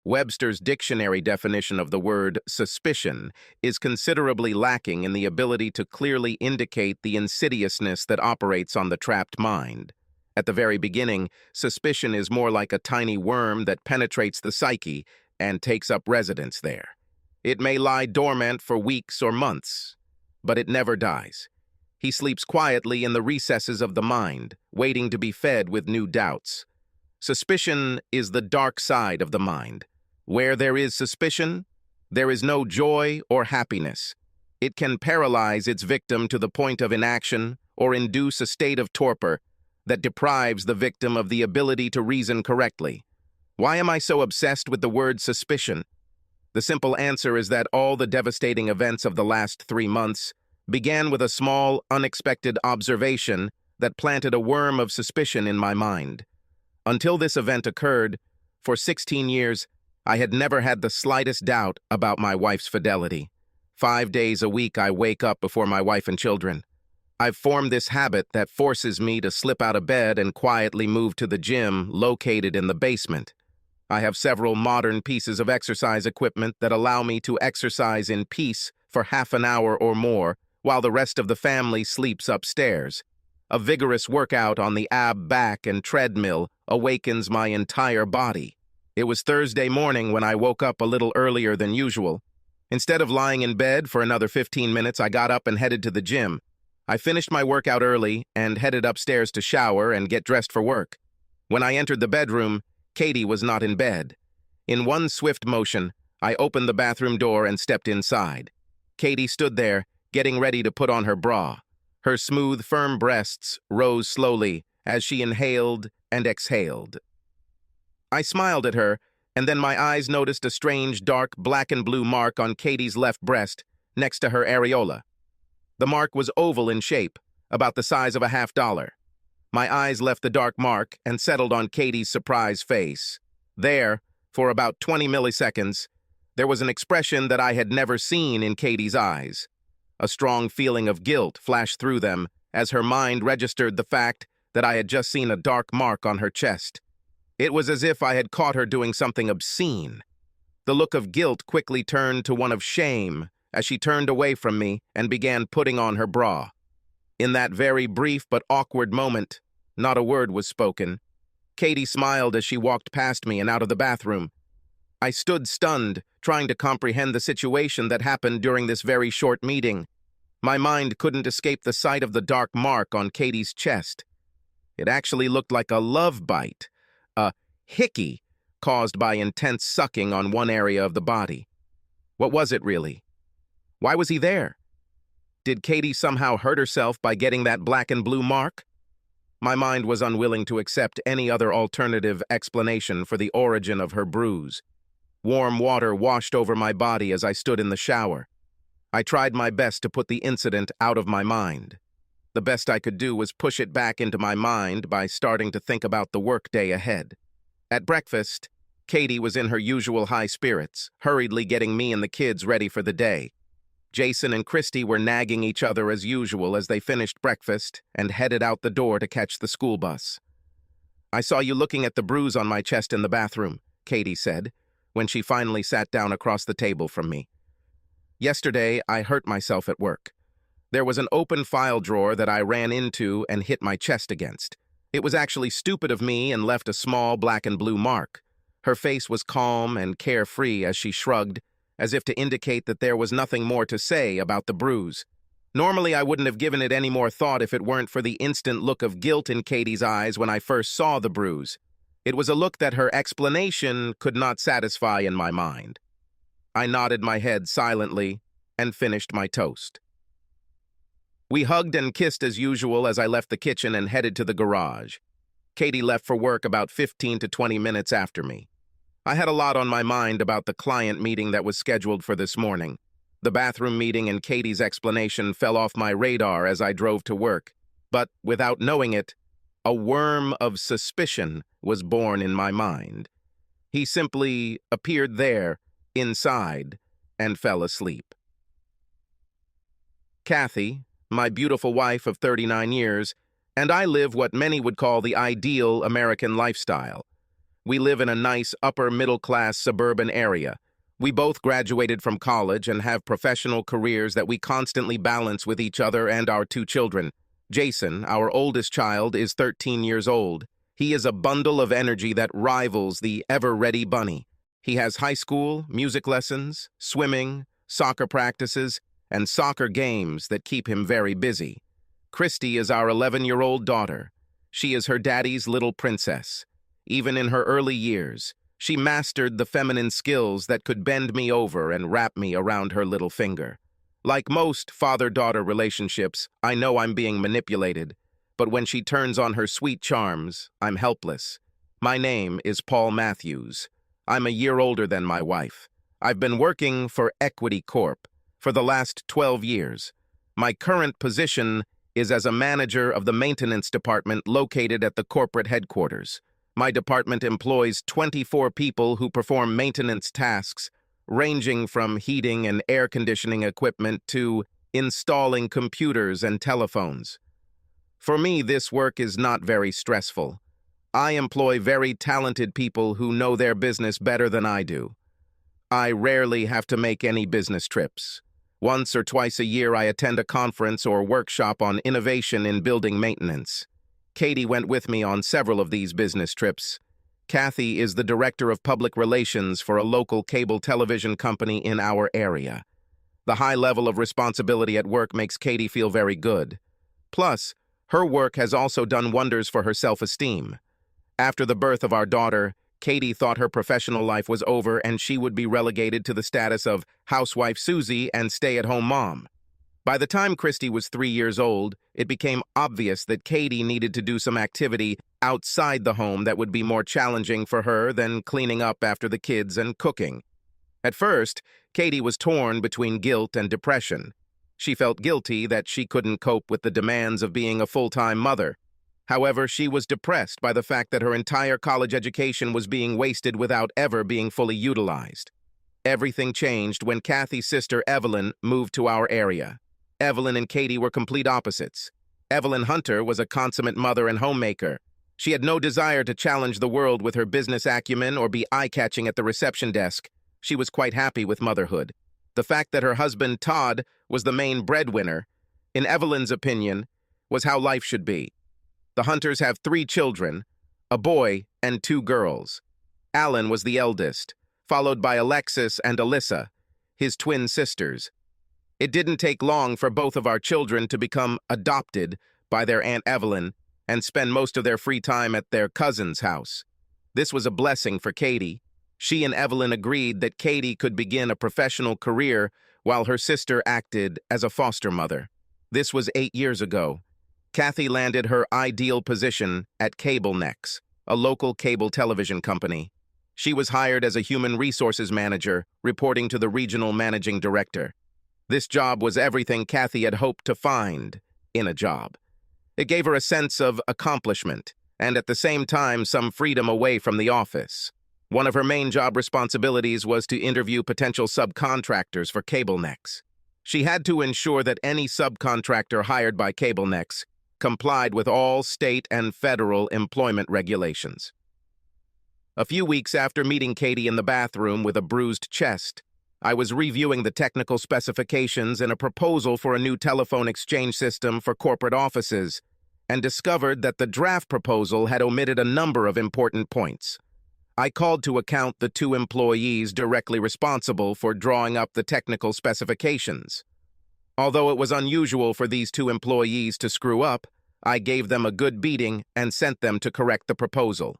Webster's dictionary definition of the word suspicion is considerably lacking in the ability to clearly indicate the insidiousness that operates on the trapped mind. At the very beginning, suspicion is more like a tiny worm that penetrates the psyche and takes up residence there. It may lie dormant for weeks or months, but it never dies. He sleeps quietly in the recesses of the mind, waiting to be fed with new doubts. Suspicion is the dark side of the mind. Where there is suspicion, there is no joy or happiness. It can paralyze its victim to the point of inaction or induce a state of torpor that deprives the victim of the ability to reason correctly. Why am I so obsessed with the word suspicion? The simple answer is that all the devastating events of the last 3 months began with a small, unexpected observation that planted a worm of suspicion in my mind. Until this event occurred, for 16 years, I had never had the slightest doubt about my wife's fidelity. 5 days a week I wake up before my wife and children. I've formed this habit that forces me to slip out of bed and quietly move to the gym located in the basement. I have several modern pieces of exercise equipment that allow me to exercise in peace for half an hour or more while the rest of the family sleeps upstairs. A vigorous workout on the ab back and treadmill awakens my entire body. It was Thursday morning when I woke up a little earlier than usual. Instead of lying in bed for another 15 minutes, I got up and headed to the gym. I finished my workout early and headed upstairs to shower and get dressed for work. When I entered the bedroom, Katie was not in bed. In one swift motion, I opened the bathroom door and stepped inside. Katie stood there, getting ready to put on her bra. Her smooth, firm breasts rose slowly as she inhaled and exhaled. I smiled at her, and then my eyes noticed a strange, dark black and blue mark on Katie's left breast, next to her areola. The mark was oval in shape, about the size of a $50. My eyes left the dark mark and settled on Katie's surprised face. There, for about 20 milliseconds, there was an expression that I had never seen in Katie's eyes. A strong feeling of guilt flashed through them as her mind registered the fact that I had just seen a dark mark on her chest. It was as if I had caught her doing something obscene. The look of guilt quickly turned to one of shame as she turned away from me and began putting on her bra. In that very brief but awkward moment, not a word was spoken. Katie smiled as she walked past me and out of the bathroom. I stood stunned, trying to comprehend the situation that happened during this very short meeting. My mind couldn't escape the sight of the dark mark on Katie's chest. It actually looked like a love bite, a hickey caused by intense sucking on one area of the body. What was it really? Why was he there? Did Katie somehow hurt herself by getting that black and blue mark? My mind was unwilling to accept any other alternative explanation for the origin of her bruise. Warm water washed over my body as I stood in the shower. I tried my best to put the incident out of my mind. The best I could do was push it back into my mind by starting to think about the workday ahead. At breakfast, Katie was in her usual high spirits, hurriedly getting me and the kids ready for the day. Jason and Christy were nagging each other as usual as they finished breakfast and headed out the door to catch the school bus. "I saw you looking at the bruise on my chest in the bathroom," Katie said, when she finally sat down across the table from me. "Yesterday, I hurt myself at work. There was an open file drawer that I ran into and hit my chest against. It was actually stupid of me and left a small black and blue mark." Her face was calm and carefree as she shrugged, as if to indicate that there was nothing more to say about the bruise. Normally, I wouldn't have given it any more thought if it weren't for the instant look of guilt in Katie's eyes when I first saw the bruise. It was a look that her explanation could not satisfy in my mind. I nodded my head silently and finished my toast. We hugged and kissed as usual as I left the kitchen and headed to the garage. Katie left for work about 15 to 20 minutes after me. I had a lot on my mind about the client meeting that was scheduled for this morning. The bathroom meeting and Katie's explanation fell off my radar as I drove to work, but without knowing it, a worm of suspicion was born in my mind. He simply appeared there, inside, and fell asleep. Kathy, my beautiful wife of 39 years, and I live what many would call the ideal American lifestyle. We live in a nice upper-middle-class suburban area. We both graduated from college and have professional careers that we constantly balance with each other and our two children. Jason, our oldest child, is 13 years old. He is a bundle of energy that rivals the ever-ready bunny. He has high school, music lessons, swimming, soccer practices, and soccer games that keep him very busy. Christy is our 11-year-old daughter. She is her daddy's little princess. Even in her early years, she mastered the feminine skills that could bend me over and wrap me around her little finger. Like most father-daughter relationships, I know I'm being manipulated, but when she turns on her sweet charms, I'm helpless. My name is Paul Matthews. I'm a year older than my wife. I've been working for Equity Corp for the last 12 years. My current position is as a manager of the maintenance department located at the corporate headquarters. My department employs 24 people who perform maintenance tasks, ranging from heating and air conditioning equipment to installing computers and telephones. For me, this work is not very stressful. I employ very talented people who know their business better than I do. I rarely have to make any business trips. Once or twice a year, I attend a conference or workshop on innovation in building maintenance. Katie went with me on several of these business trips. Kathy is the director of public relations for a local cable television company in our area. The high level of responsibility at work makes Katie feel very good. Plus, her work has also done wonders for her self-esteem. After the birth of our daughter, Katie thought her professional life was over and she would be relegated to the status of housewife Susie and stay-at-home mom. By the time Christy was 3 years old, it became obvious that Katie needed to do some activity outside the home that would be more challenging for her than cleaning up after the kids and cooking. At first, Katie was torn between guilt and depression. She felt guilty that she couldn't cope with the demands of being a full-time mother. However, she was depressed by the fact that her entire college education was being wasted without ever being fully utilized. Everything changed when Kathy's sister Evelyn moved to our area. Evelyn and Katie were complete opposites. Evelyn Hunter was a consummate mother and homemaker. She had no desire to challenge the world with her business acumen or be eye-catching at the reception desk. She was quite happy with motherhood. The fact that her husband, Todd, was the main breadwinner, in Evelyn's opinion, was how life should be. The Hunters have 3 children, a boy and 2 girls. Alan was the eldest, followed by Alexis and Alyssa, his twin sisters. It didn't take long for both of our children to become adopted by their Aunt Evelyn and spend most of their free time at their cousin's house. This was a blessing for Katie. She and Evelyn agreed that Katie could begin a professional career while her sister acted as a foster mother. This was 8 years ago. Kathy landed her ideal position at CableNex, a local cable television company. She was hired as a human resources manager, reporting to the regional managing director. This job was everything Kathy had hoped to find in a job. It gave her a sense of accomplishment, and at the same time some freedom away from the office. One of her main job responsibilities was to interview potential subcontractors for CableNex. She had to ensure that any subcontractor hired by CableNex complied with all state and federal employment regulations. A few weeks after meeting Katie in the bathroom with a bruised chest, I was reviewing the technical specifications in a proposal for a new telephone exchange system for corporate offices and discovered that the draft proposal had omitted a number of important points. I called to account the 2 employees directly responsible for drawing up the technical specifications. Although it was unusual for these 2 employees to screw up, I gave them a good beating and sent them to correct the proposal.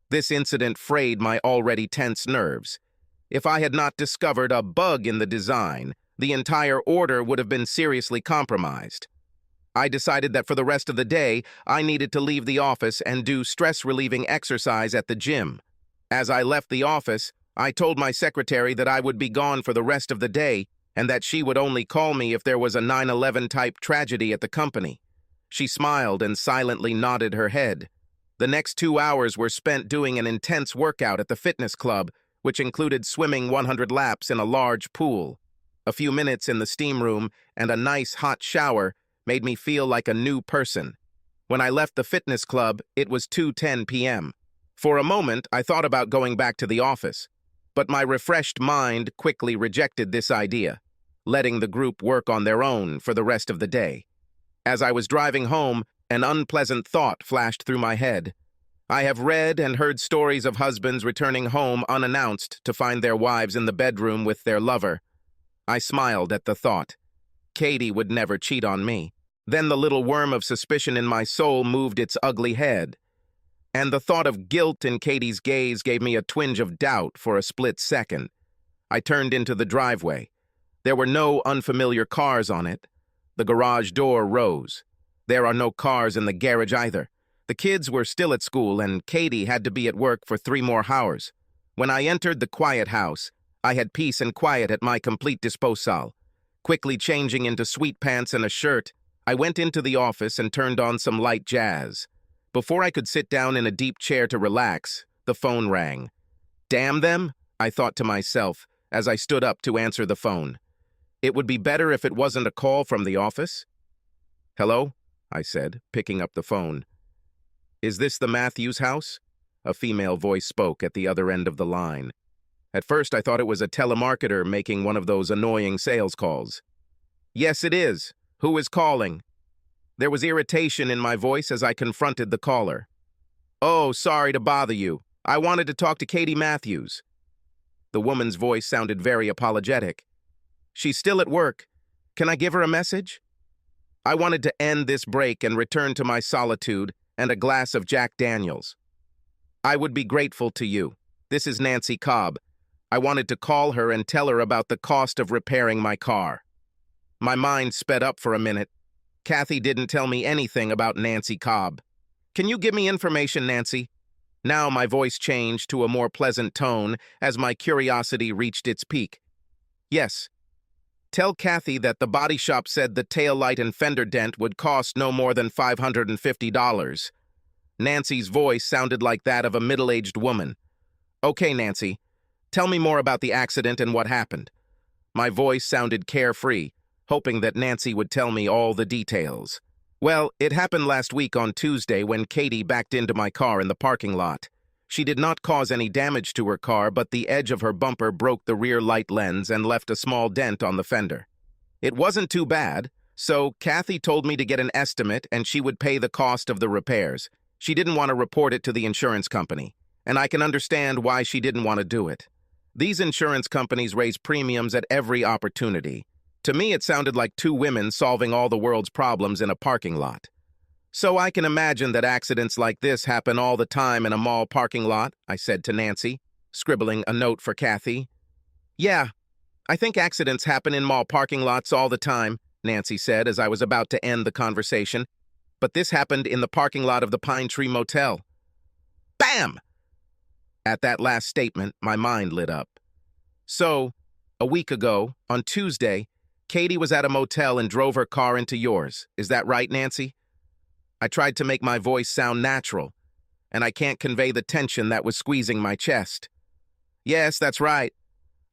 This incident frayed my already tense nerves. If I had not discovered a bug in the design, the entire order would have been seriously compromised. I decided that for the rest of the day, I needed to leave the office and do stress-relieving exercise at the gym. As I left the office, I told my secretary that I would be gone for the rest of the day and that she would only call me if there was a 9/11-type tragedy at the company. She smiled and silently nodded her head. The next 2 hours were spent doing an intense workout at the fitness club, which included swimming 100 laps in a large pool. A few minutes in the steam room and a nice hot shower made me feel like a new person. When I left the fitness club, it was 2:10 p.m. For a moment, I thought about going back to the office, but my refreshed mind quickly rejected this idea, letting the group work on their own for the rest of the day. As I was driving home, an unpleasant thought flashed through my head. I have read and heard stories of husbands returning home unannounced to find their wives in the bedroom with their lover. I smiled at the thought. Katie would never cheat on me. Then the little worm of suspicion in my soul moved its ugly head. And the thought of guilt in Katie's gaze gave me a twinge of doubt for a split second. I turned into the driveway. There were no unfamiliar cars on it. The garage door rose. There are no cars in the garage either. The kids were still at school, and Katie had to be at work for 3 more hours. When I entered the quiet house, I had peace and quiet at my complete disposal. Quickly changing into sweat pants and a shirt, I went into the office and turned on some light jazz. Before I could sit down in a deep chair to relax, the phone rang. Damn them, I thought to myself as I stood up to answer the phone. It would be better if it wasn't a call from the office. Hello, I said, picking up the phone. Is this the Matthews house? A female voice spoke at the other end of the line. At first, I thought it was a telemarketer making one of those annoying sales calls. Yes, it is. Who is calling? There was irritation in my voice as I confronted the caller. Oh, sorry to bother you. I wanted to talk to Katie Matthews. The woman's voice sounded very apologetic. She's still at work. Can I give her a message? I wanted to end this break and return to my solitude and a glass of Jack Daniels. I would be grateful to you. This is Nancy Cobb. I wanted to call her and tell her about the cost of repairing my car. My mind sped up for a minute. Kathy didn't tell me anything about Nancy Cobb. Can you give me information, Nancy? Now my voice changed to a more pleasant tone as my curiosity reached its peak. Yes. Tell Kathy that the body shop said the taillight and fender dent would cost no more than $550. Nancy's voice sounded like that of a middle-aged woman. Okay, Nancy. Tell me more about the accident and what happened. My voice sounded carefree, hoping that Nancy would tell me all the details. Well, it happened last week on Tuesday when Katie backed into my car in the parking lot. She did not cause any damage to her car, but the edge of her bumper broke the rear light lens and left a small dent on the fender. It wasn't too bad, so Kathy told me to get an estimate and she would pay the cost of the repairs. She didn't want to report it to the insurance company, and I can understand why she didn't want to do it. These insurance companies raise premiums at every opportunity. To me, it sounded like 2 women solving all the world's problems in a parking lot. So I can imagine that accidents like this happen all the time in a mall parking lot, I said to Nancy, scribbling a note for Kathy. Yeah, I think accidents happen in mall parking lots all the time, Nancy said as I was about to end the conversation. But this happened in the parking lot of the Pine Tree Motel. Bam! At that last statement, my mind lit up. So, a week ago, on Tuesday, Katie was at a motel and drove her car into yours. Is that right, Nancy? I tried to make my voice sound natural, and I can't convey the tension that was squeezing my chest. Yes, that's right.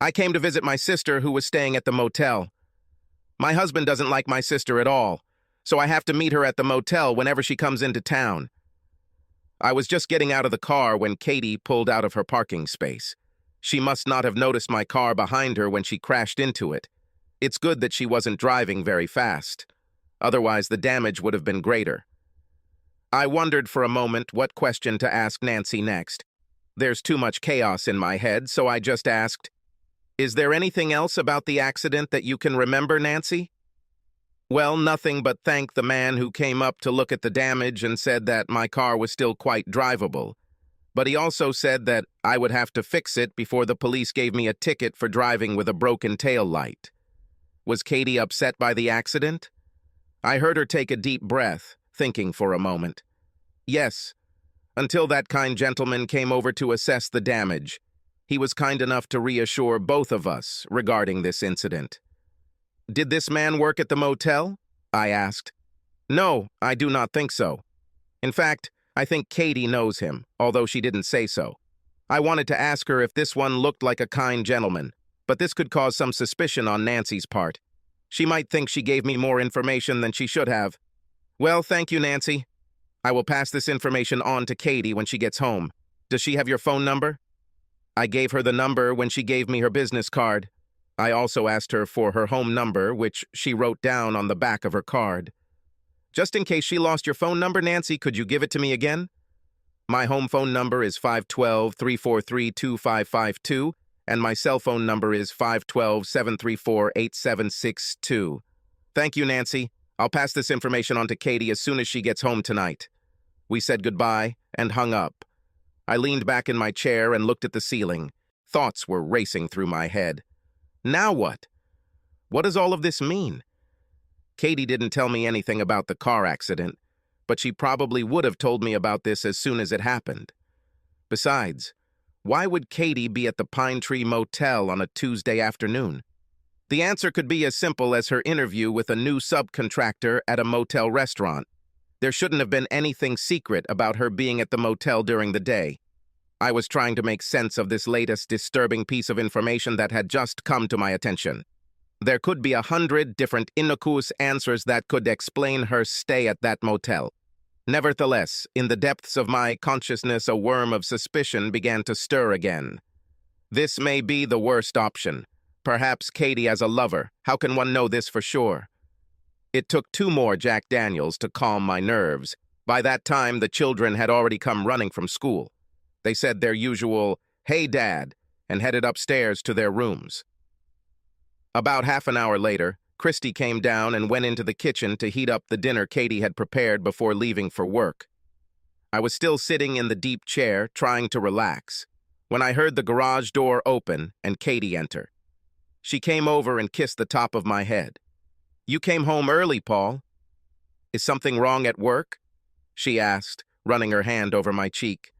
I came to visit my sister who was staying at the motel. My husband doesn't like my sister at all, so I have to meet her at the motel whenever she comes into town. I was just getting out of the car when Katie pulled out of her parking space. She must not have noticed my car behind her when she crashed into it. It's good that she wasn't driving very fast. Otherwise, the damage would have been greater. I wondered for a moment what question to ask Nancy next. There's too much chaos in my head, so I just asked, Is there anything else about the accident that you can remember, Nancy? Well, nothing but thank the man who came up to look at the damage and said that my car was still quite drivable. But he also said that I would have to fix it before the police gave me a ticket for driving with a broken tail light. Was Katie upset by the accident? I heard her take a deep breath, thinking for a moment. Yes, until that kind gentleman came over to assess the damage. He was kind enough to reassure both of us regarding this incident. Did this man work at the motel? I asked. No, I do not think so. In fact, I think Katie knows him, although she didn't say so. I wanted to ask her if this one looked like a kind gentleman, but this could cause some suspicion on Nancy's part. She might think she gave me more information than she should have. Well, thank you, Nancy. I will pass this information on to Katie when she gets home. Does she have your phone number? I gave her the number when she gave me her business card. I also asked her for her home number, which she wrote down on the back of her card. Just in case she lost your phone number, Nancy, could you give it to me again? My home phone number is 512-343-2552, and my cell phone number is 512-734-8762. Thank you, Nancy. I'll pass this information on to Katie as soon as she gets home tonight. We said goodbye and hung up. I leaned back in my chair and looked at the ceiling. Thoughts were racing through my head. Now what? What does all of this mean? Katie didn't tell me anything about the car accident, but she probably would have told me about this as soon as it happened. Besides, why would Katie be at the Pine Tree Motel on a Tuesday afternoon? The answer could be as simple as her interview with a new subcontractor at a motel restaurant. There shouldn't have been anything secret about her being at the motel during the day. I was trying to make sense of this latest disturbing piece of information that had just come to my attention. There could be 100 different innocuous answers that could explain her stay at that motel. Nevertheless, in the depths of my consciousness, a worm of suspicion began to stir again. This may be the worst option. Perhaps Katie as a lover. How can one know this for sure? It took 2 more Jack Daniels to calm my nerves. By that time, the children had already come running from school. They said their usual, "Hey, Dad," and headed upstairs to their rooms. About half an hour later, Christy came down and went into the kitchen to heat up the dinner Katie had prepared before leaving for work. I was still sitting in the deep chair, trying to relax, when I heard the garage door open and Katie enter. She came over and kissed the top of my head. "You came home early, Paul. Is something wrong at work?" she asked, running her hand over my cheek.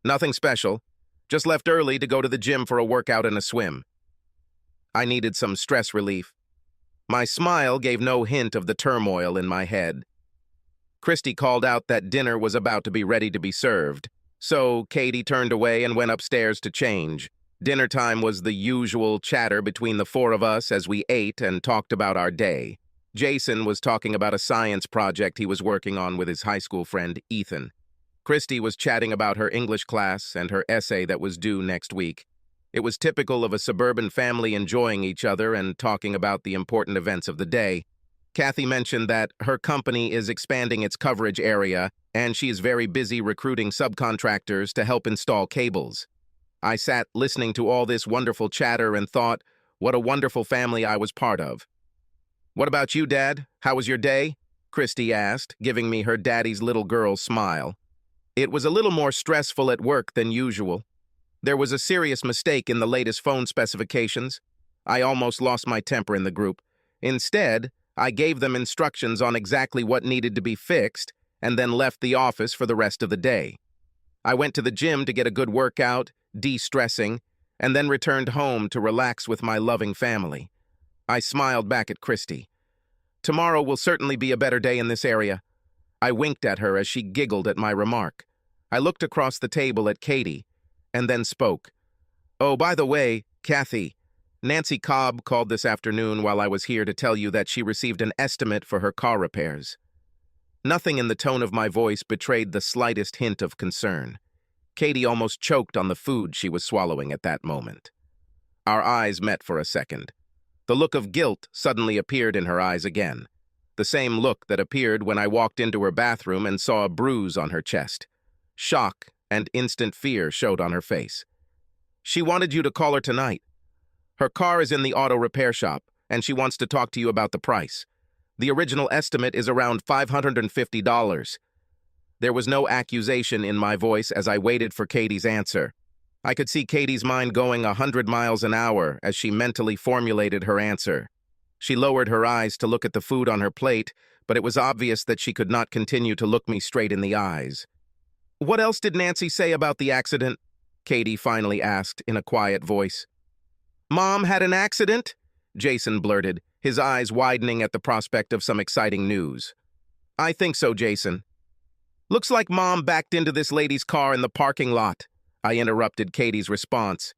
"Nothing special. Just left early to go to the gym for a workout and a swim." I needed some stress relief. My smile gave no hint of the turmoil in my head. Christy called out that dinner was about to be ready to be served, so Katie turned away and went upstairs to change. Dinner time was the usual chatter between the 4 of us as we ate and talked about our day. Jason was talking about a science project he was working on with his high school friend, Ethan. Christy was chatting about her English class and her essay that was due next week. It was typical of a suburban family enjoying each other and talking about the important events of the day. Kathy mentioned that her company is expanding its coverage area, and she is very busy recruiting subcontractors to help install cables. I sat listening to all this wonderful chatter and thought, what a wonderful family I was part of. "What about you, Dad? How was your day?" Christy asked, giving me her daddy's little girl smile. It was a little more stressful at work than usual. There was a serious mistake in the latest phone specifications. I almost lost my temper in the group. Instead, I gave them instructions on exactly what needed to be fixed and then left the office for the rest of the day. I went to the gym to get a good workout, de-stressing, and then returned home to relax with my loving family. I smiled back at Christy. "Tomorrow will certainly be a better day in this area." I winked at her as she giggled at my remark. I looked across the table at Katie, and then spoke. "Oh, by the way, Kathy, Nancy Cobb called this afternoon while I was here to tell you that she received an estimate for her car repairs." Nothing in the tone of my voice betrayed the slightest hint of concern. Katie almost choked on the food she was swallowing at that moment. Our eyes met for a second. The look of guilt suddenly appeared in her eyes again. The same look that appeared when I walked into her bathroom and saw a bruise on her chest. Shock and instant fear showed on her face. "She wanted you to call her tonight. Her car is in the auto repair shop, and she wants to talk to you about the price. The original estimate is around $550. There was no accusation in my voice as I waited for Katie's answer. I could see Katie's mind going 100 miles an hour as she mentally formulated her answer. She lowered her eyes to look at the food on her plate, but it was obvious that she could not continue to look me straight in the eyes. "What else did Nancy say about the accident?" Katie finally asked in a quiet voice. "Mom had an accident?" Jason blurted, his eyes widening at the prospect of some exciting news. "I think so, Jason. Looks like Mom backed into this lady's car in the parking lot," I interrupted Katie's response.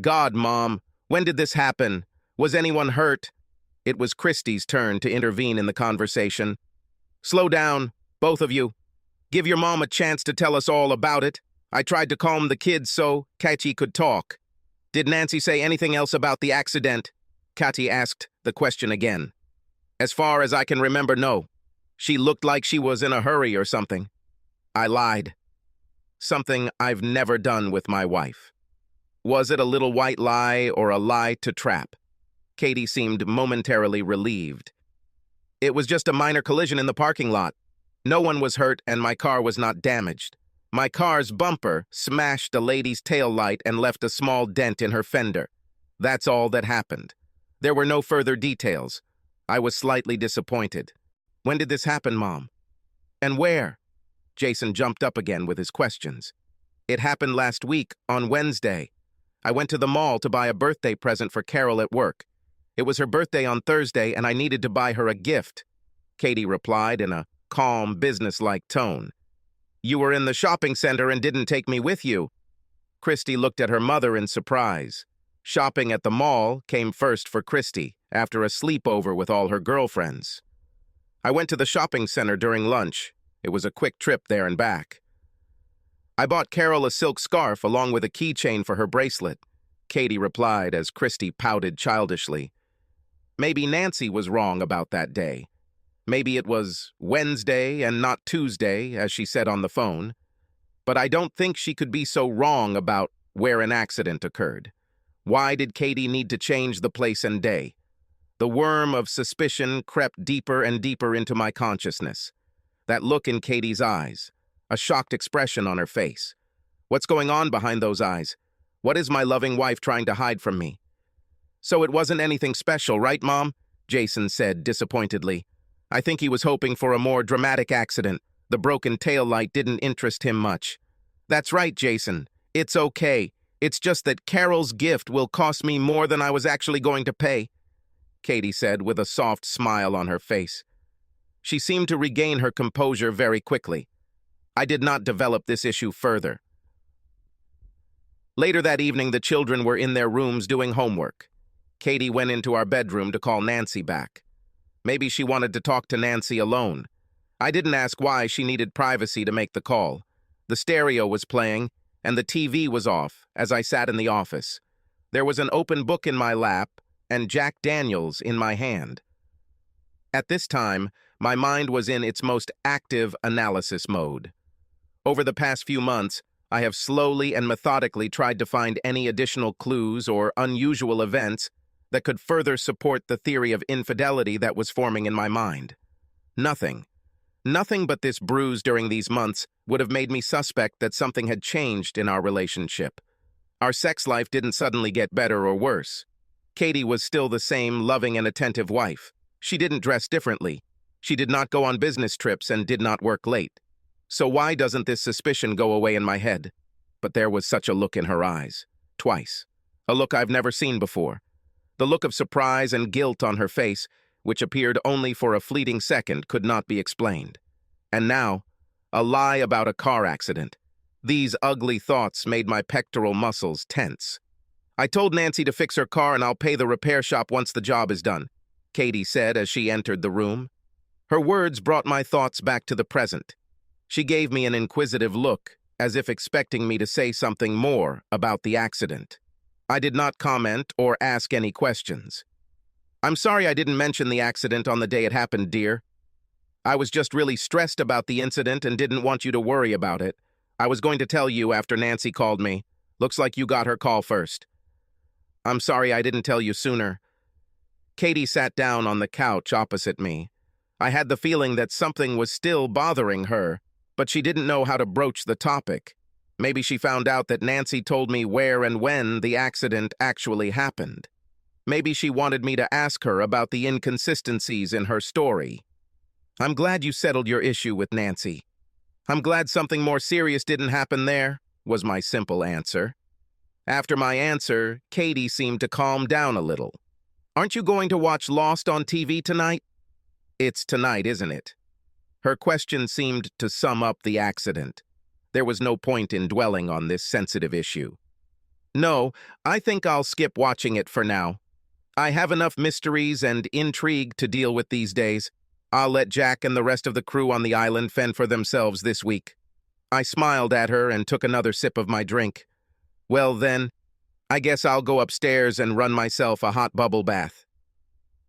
"God, Mom, when did this happen? Was anyone hurt?" It was Christy's turn to intervene in the conversation. "Slow down, both of you. Give your mom a chance to tell us all about it," I tried to calm the kids so Katie could talk. Did Nancy say anything else about the accident? Katie asked the question again. As far as I can remember, no. She looked like she was in a hurry or something. I lied. Something I've never done with my wife. Was it a little white lie or a lie to trap? Katie seemed momentarily relieved. It was just a minor collision in the parking lot. No one was hurt and my car was not damaged. My car's bumper smashed a lady's tail light and left a small dent in her fender. That's all that happened. There were no further details. I was slightly disappointed. When did this happen, Mom? And where? Jason jumped up again with his questions. It happened last week, on Wednesday. I went to the mall to buy a birthday present for Carol at work. It was her birthday on Thursday, and I needed to buy her a gift. Katie replied in a calm, businesslike tone. You were in the shopping center and didn't take me with you. Christy looked at her mother in surprise. Shopping at the mall came first for Christy, after a sleepover with all her girlfriends. I went to the shopping center during lunch. It was a quick trip there and back. I bought Carol a silk scarf along with a keychain for her bracelet, Katie replied as Christy pouted childishly. Maybe Nancy was wrong about that day. Maybe it was Wednesday and not Tuesday, as she said on the phone. But I don't think she could be so wrong about where an accident occurred. Why did Katie need to change the place and day? The worm of suspicion crept deeper and deeper into my consciousness. That look in Katie's eyes, a shocked expression on her face. What's going on behind those eyes? What is my loving wife trying to hide from me? So it wasn't anything special, right, Mom? Jason said disappointedly. I think he was hoping for a more dramatic accident. The broken taillight didn't interest him much. That's right, Jason. It's okay. It's just that Carol's gift will cost me more than I was actually going to pay, Katie said with a soft smile on her face. She seemed to regain her composure very quickly. I did not develop this issue further. Later that evening, the children were in their rooms doing homework. Katie went into our bedroom to call Nancy back. Maybe she wanted to talk to Nancy alone. I didn't ask why she needed privacy to make the call. The stereo was playing, and the TV was off as I sat in the office. There was an open book in my lap and Jack Daniels in my hand. At this time, my mind was in its most active analysis mode. Over the past few months, I have slowly and methodically tried to find any additional clues or unusual events that could further support the theory of infidelity that was forming in my mind. Nothing. Nothing but this bruise during these months would have made me suspect that something had changed in our relationship. Our sex life didn't suddenly get better or worse. Katie was still the same loving and attentive wife. She didn't dress differently. She did not go on business trips and did not work late. So why doesn't this suspicion go away in my head? But there was such a look in her eyes. Twice. A look I've never seen before. The look of surprise and guilt on her face, which appeared only for a fleeting second, could not be explained. And now, a lie about a car accident. These ugly thoughts made my pectoral muscles tense. I told Nancy to fix her car and I'll pay the repair shop once the job is done, Katie said as she entered the room. Her words brought my thoughts back to the present. She gave me an inquisitive look, as if expecting me to say something more about the accident. I did not comment or ask any questions. I'm sorry I didn't mention the accident on the day it happened, dear. I was just really stressed about the incident and didn't want you to worry about it. I was going to tell you after Nancy called me. Looks like you got her call first. I'm sorry I didn't tell you sooner. Katie sat down on the couch opposite me. I had the feeling that something was still bothering her, but she didn't know how to broach the topic. Maybe she found out that Nancy told me where and when the accident actually happened. Maybe she wanted me to ask her about the inconsistencies in her story. I'm glad you settled your issue with Nancy. I'm glad something more serious didn't happen there, was my simple answer. After my answer, Katie seemed to calm down a little. Aren't you going to watch Lost on TV tonight? It's tonight, isn't it? Her question seemed to sum up the accident. There was no point in dwelling on this sensitive issue. No, I think I'll skip watching it for now. I have enough mysteries and intrigue to deal with these days. I'll let Jack and the rest of the crew on the island fend for themselves this week. I smiled at her and took another sip of my drink. Well then, I guess I'll go upstairs and run myself a hot bubble bath.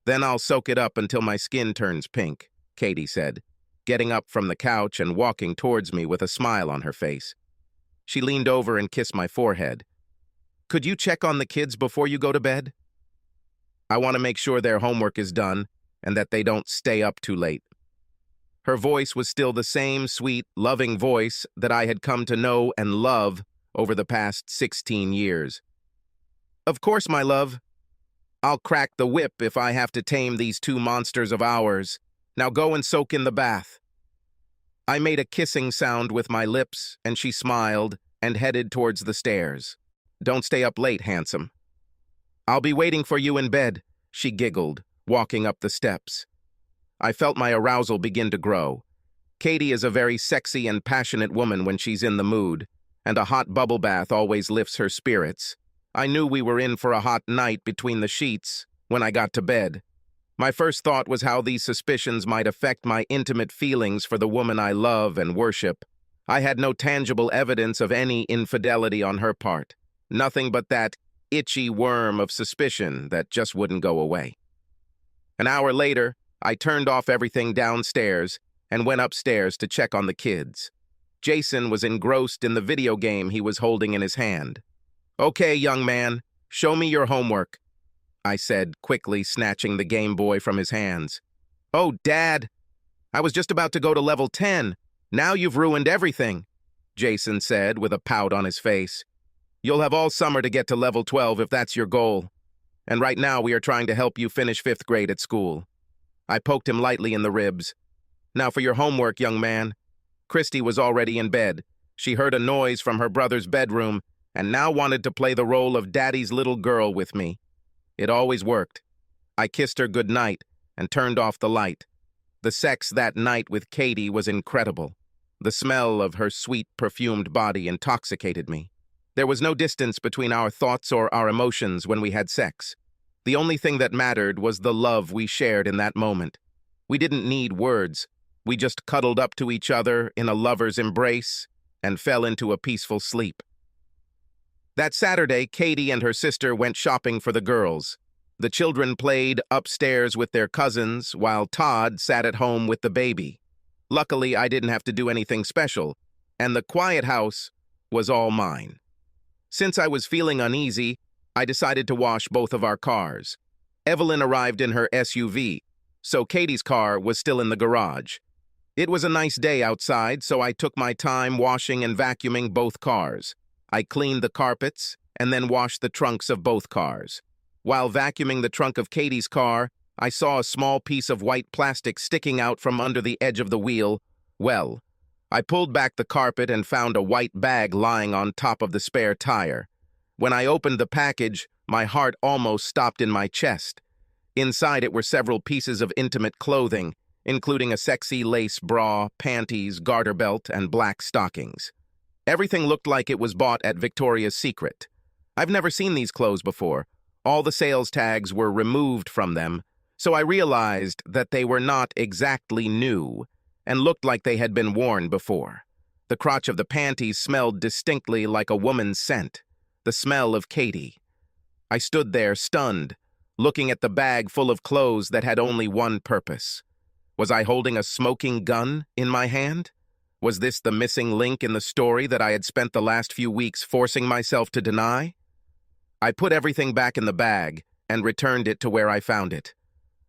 Then I'll soak it up until my skin turns pink, Katie said, getting up from the couch and walking towards me with a smile on her face. She leaned over and kissed my forehead. Could you check on the kids before you go to bed? I want to make sure their homework is done and that they don't stay up too late. Her voice was still the same sweet, loving voice that I had come to know and love over the past 16 years. Of course, my love. I'll crack the whip if I have to tame these two monsters of ours. Now go and soak in the bath. I made a kissing sound with my lips, and she smiled and headed towards the stairs. Don't stay up late, handsome. I'll be waiting for you in bed, she giggled, walking up the steps. I felt my arousal begin to grow. Katie is a very sexy and passionate woman when she's in the mood, and a hot bubble bath always lifts her spirits. I knew we were in for a hot night between the sheets when I got to bed. My first thought was how these suspicions might affect my intimate feelings for the woman I love and worship. I had no tangible evidence of any infidelity on her part. Nothing but that itchy worm of suspicion that just wouldn't go away. An hour later, I turned off everything downstairs and went upstairs to check on the kids. Jason was engrossed in the video game he was holding in his hand. Okay, young man, show me your homework, I said, quickly snatching the Game Boy from his hands. Oh, Dad, I was just about to go to level 10. Now you've ruined everything, Jason said with a pout on his face. You'll have all summer to get to level 12 if that's your goal. And right now we are trying to help you finish 5th grade at school. I poked him lightly in the ribs. Now for your homework, young man. Christy was already in bed. She heard a noise from her brother's bedroom and now wanted to play the role of Daddy's little girl with me. It always worked. I kissed her goodnight and turned off the light. The sex that night with Katie was incredible. The smell of her sweet, perfumed body intoxicated me. There was no distance between our thoughts or our emotions when we had sex. The only thing that mattered was the love we shared in that moment. We didn't need words. We just cuddled up to each other in a lover's embrace and fell into a peaceful sleep. That Saturday, Katie and her sister went shopping for the girls. The children played upstairs with their cousins, while Todd sat at home with the baby. Luckily, I didn't have to do anything special, and the quiet house was all mine. Since I was feeling uneasy, I decided to wash both of our cars. Evelyn arrived in her SUV, so Katie's car was still in the garage. It was a nice day outside, so I took my time washing and vacuuming both cars. I cleaned the carpets and then washed the trunks of both cars. While vacuuming the trunk of Katie's car, I saw a small piece of white plastic sticking out from under the edge of the wheel. Well, I pulled back the carpet and found a white bag lying on top of the spare tire. When I opened the package, my heart almost stopped in my chest. Inside it were several pieces of intimate clothing, including a sexy lace bra, panties, garter belt, and black stockings. Everything looked like it was bought at Victoria's Secret. I've never seen these clothes before. All the sales tags were removed from them, so I realized that they were not exactly new and looked like they had been worn before. The crotch of the panties smelled distinctly like a woman's scent, the smell of Katie. I stood there, stunned, looking at the bag full of clothes that had only one purpose. Was I holding a smoking gun in my hand? Was this the missing link in the story that I had spent the last few weeks forcing myself to deny? I put everything back in the bag and returned it to where I found it.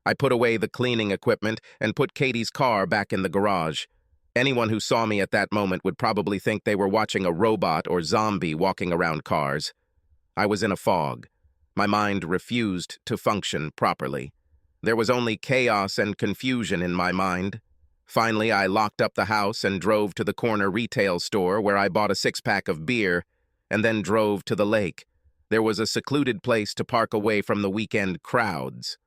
I put away the cleaning equipment and put Katie's car back in the garage. Anyone who saw me at that moment would probably think they were watching a robot or zombie walking around cars. I was in a fog. My mind refused to function properly. There was only chaos and confusion in my mind. Finally, I locked up the house and drove to the corner retail store where I bought a 6-pack of beer and then drove to the lake. There was a secluded place to park away from the weekend crowds.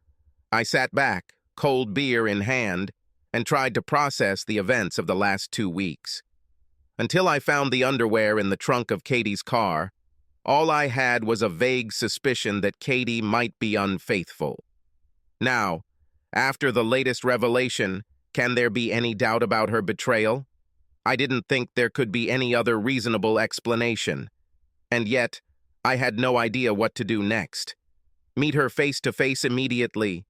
I sat back, cold beer in hand, and tried to process the events of the last 2 weeks. Until I found the underwear in the trunk of Katie's car, all I had was a vague suspicion that Katie might be unfaithful. Now, after the latest revelation, can there be any doubt about her betrayal? I didn't think there could be any other reasonable explanation. And yet, I had no idea what to do next. Meet her face to face immediately.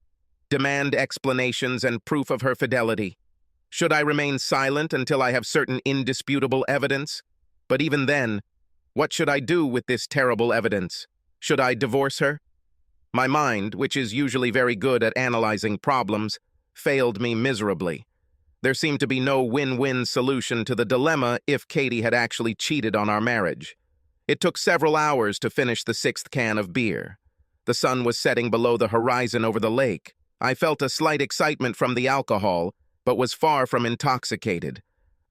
Demand explanations and proof of her fidelity. Should I remain silent until I have certain indisputable evidence? But even then, what should I do with this terrible evidence? Should I divorce her? My mind, which is usually very good at analyzing problems, failed me miserably. There seemed to be no win-win solution to the dilemma if Katie had actually cheated on our marriage. It took several hours to finish the 6th can of beer. The sun was setting below the horizon over the lake. I felt a slight excitement from the alcohol, but was far from intoxicated.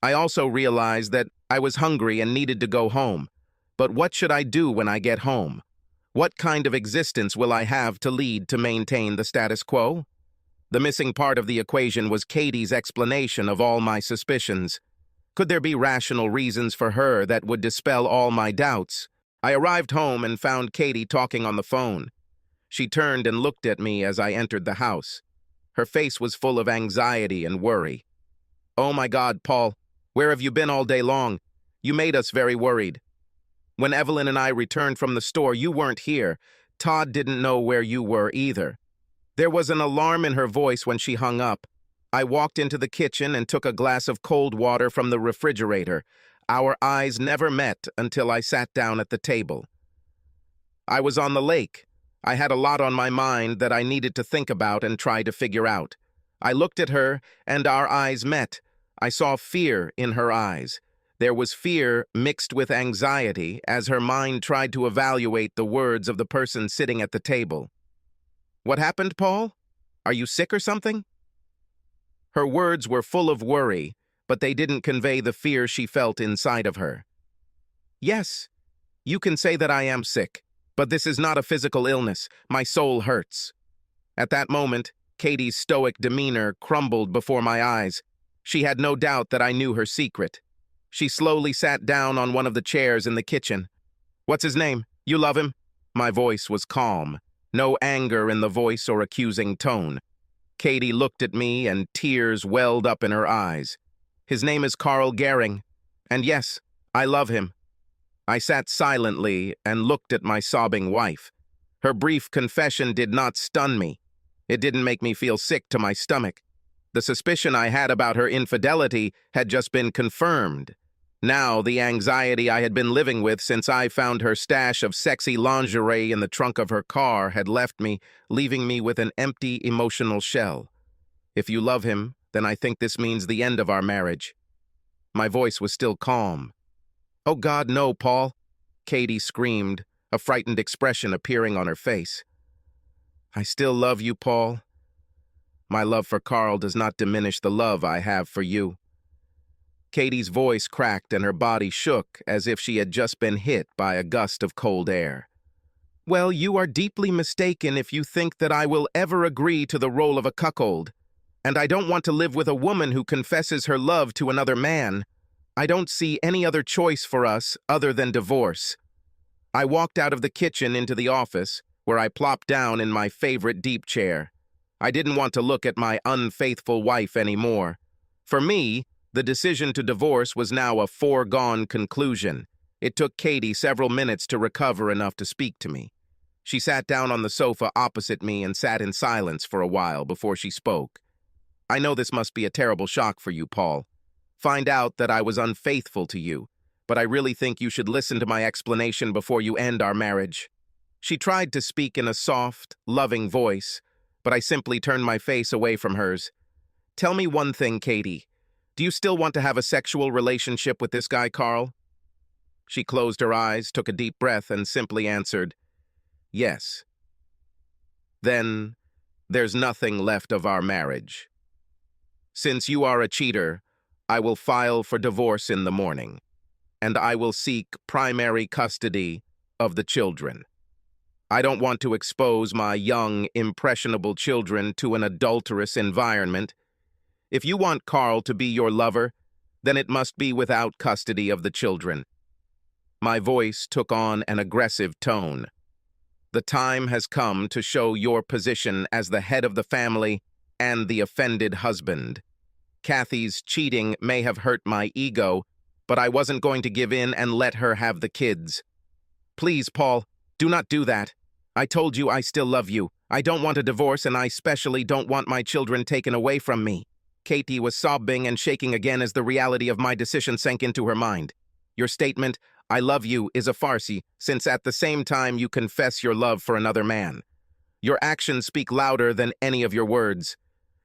I also realized that I was hungry and needed to go home. But what should I do when I get home? What kind of existence will I have to lead to maintain the status quo? The missing part of the equation was Katie's explanation of all my suspicions. Could there be rational reasons for her that would dispel all my doubts? I arrived home and found Katie talking on the phone. She turned and looked at me as I entered the house. Her face was full of anxiety and worry. "Oh my God, Paul, where have you been all day long? You made us very worried. When Evelyn and I returned from the store, you weren't here. Todd didn't know where you were either." There was an alarm in her voice when she hung up. I walked into the kitchen and took a glass of cold water from the refrigerator. Our eyes never met until I sat down at the table. I was on the lake. I had a lot on my mind that I needed to think about and try to figure out. I looked at her, and our eyes met. I saw fear in her eyes. There was fear mixed with anxiety as her mind tried to evaluate the words of the person sitting at the table. "What happened, Paul? Are you sick or something?" Her words were full of worry, but they didn't convey the fear she felt inside of her. "Yes, you can say that I am sick, but this is not a physical illness. My soul hurts." At that moment, Katie's stoic demeanor crumbled before my eyes. She had no doubt that I knew her secret. She slowly sat down on one of the chairs in the kitchen. "What's his name? You love him?" My voice was calm. No anger in the voice or accusing tone. Katie looked at me and tears welled up in her eyes. "His name is Carl Gehring, and yes, I love him." I sat silently and looked at my sobbing wife. Her brief confession did not stun me. It didn't make me feel sick to my stomach. The suspicion I had about her infidelity had just been confirmed. Now, the anxiety I had been living with since I found her stash of sexy lingerie in the trunk of her car had left me, leaving me with an empty emotional shell. "If you love him, then I think this means the end of our marriage." My voice was still calm. "Oh God, no, Paul," Katie screamed, a frightened expression appearing on her face. "I still love you, Paul. My love for Carl does not diminish the love I have for you." Katie's voice cracked and her body shook as if she had just been hit by a gust of cold air. "Well, you are deeply mistaken if you think that I will ever agree to the role of a cuckold. And I don't want to live with a woman who confesses her love to another man. I don't see any other choice for us other than divorce." I walked out of the kitchen into the office, where I plopped down in my favorite deep chair. I didn't want to look at my unfaithful wife anymore. For me, the decision to divorce was now a foregone conclusion. It took Katie several minutes to recover enough to speak to me. She sat down on the sofa opposite me and sat in silence for a while before she spoke. "I know this must be a terrible shock for you, Paul. Find out that I was unfaithful to you, but I really think you should listen to my explanation before you end our marriage." She tried to speak in a soft, loving voice, but I simply turned my face away from hers. "Tell me one thing, Katie. Do you still want to have a sexual relationship with this guy, Carl?" She closed her eyes, took a deep breath, and simply answered, "Yes." "Then there's nothing left of our marriage. Since you are a cheater, I will file for divorce in the morning, and I will seek primary custody of the children. I don't want to expose my young, impressionable children to an adulterous environment. If you want Carl to be your lover, then it must be without custody of the children." My voice took on an aggressive tone. "The time has come to show your position as the head of the family and the offended husband." Kathy's cheating may have hurt my ego, but I wasn't going to give in and let her have the kids. Please, Paul, do not do that. I told you I still love you. I don't want a divorce, and I especially don't want my children taken away from me. Katie was sobbing and shaking again as the reality of my decision sank into her mind. Your statement, I love you, is a farce, since at the same time you confess your love for another man. Your actions speak louder than any of your words.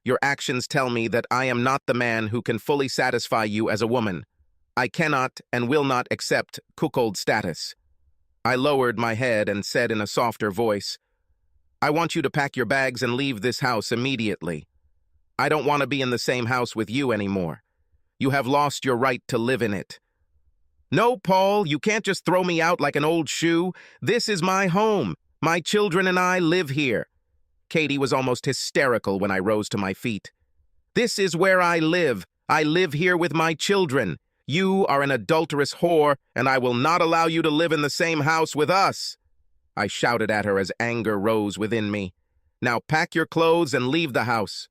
Your actions tell me that I am not the man who can fully satisfy you as a woman. I cannot and will not accept cuckold status. I lowered my head and said in a softer voice, I want you to pack your bags and leave this house immediately. I don't want to be in the same house with you anymore. You have lost your right to live in it. No, Paul, you can't just throw me out like an old shoe. This is my home. My children and I live here. Katie was almost hysterical when I rose to my feet. This is where I live. I live here with my children. You are an adulterous whore, and I will not allow you to live in the same house with us. I shouted at her as anger rose within me. Now pack your clothes and leave the house.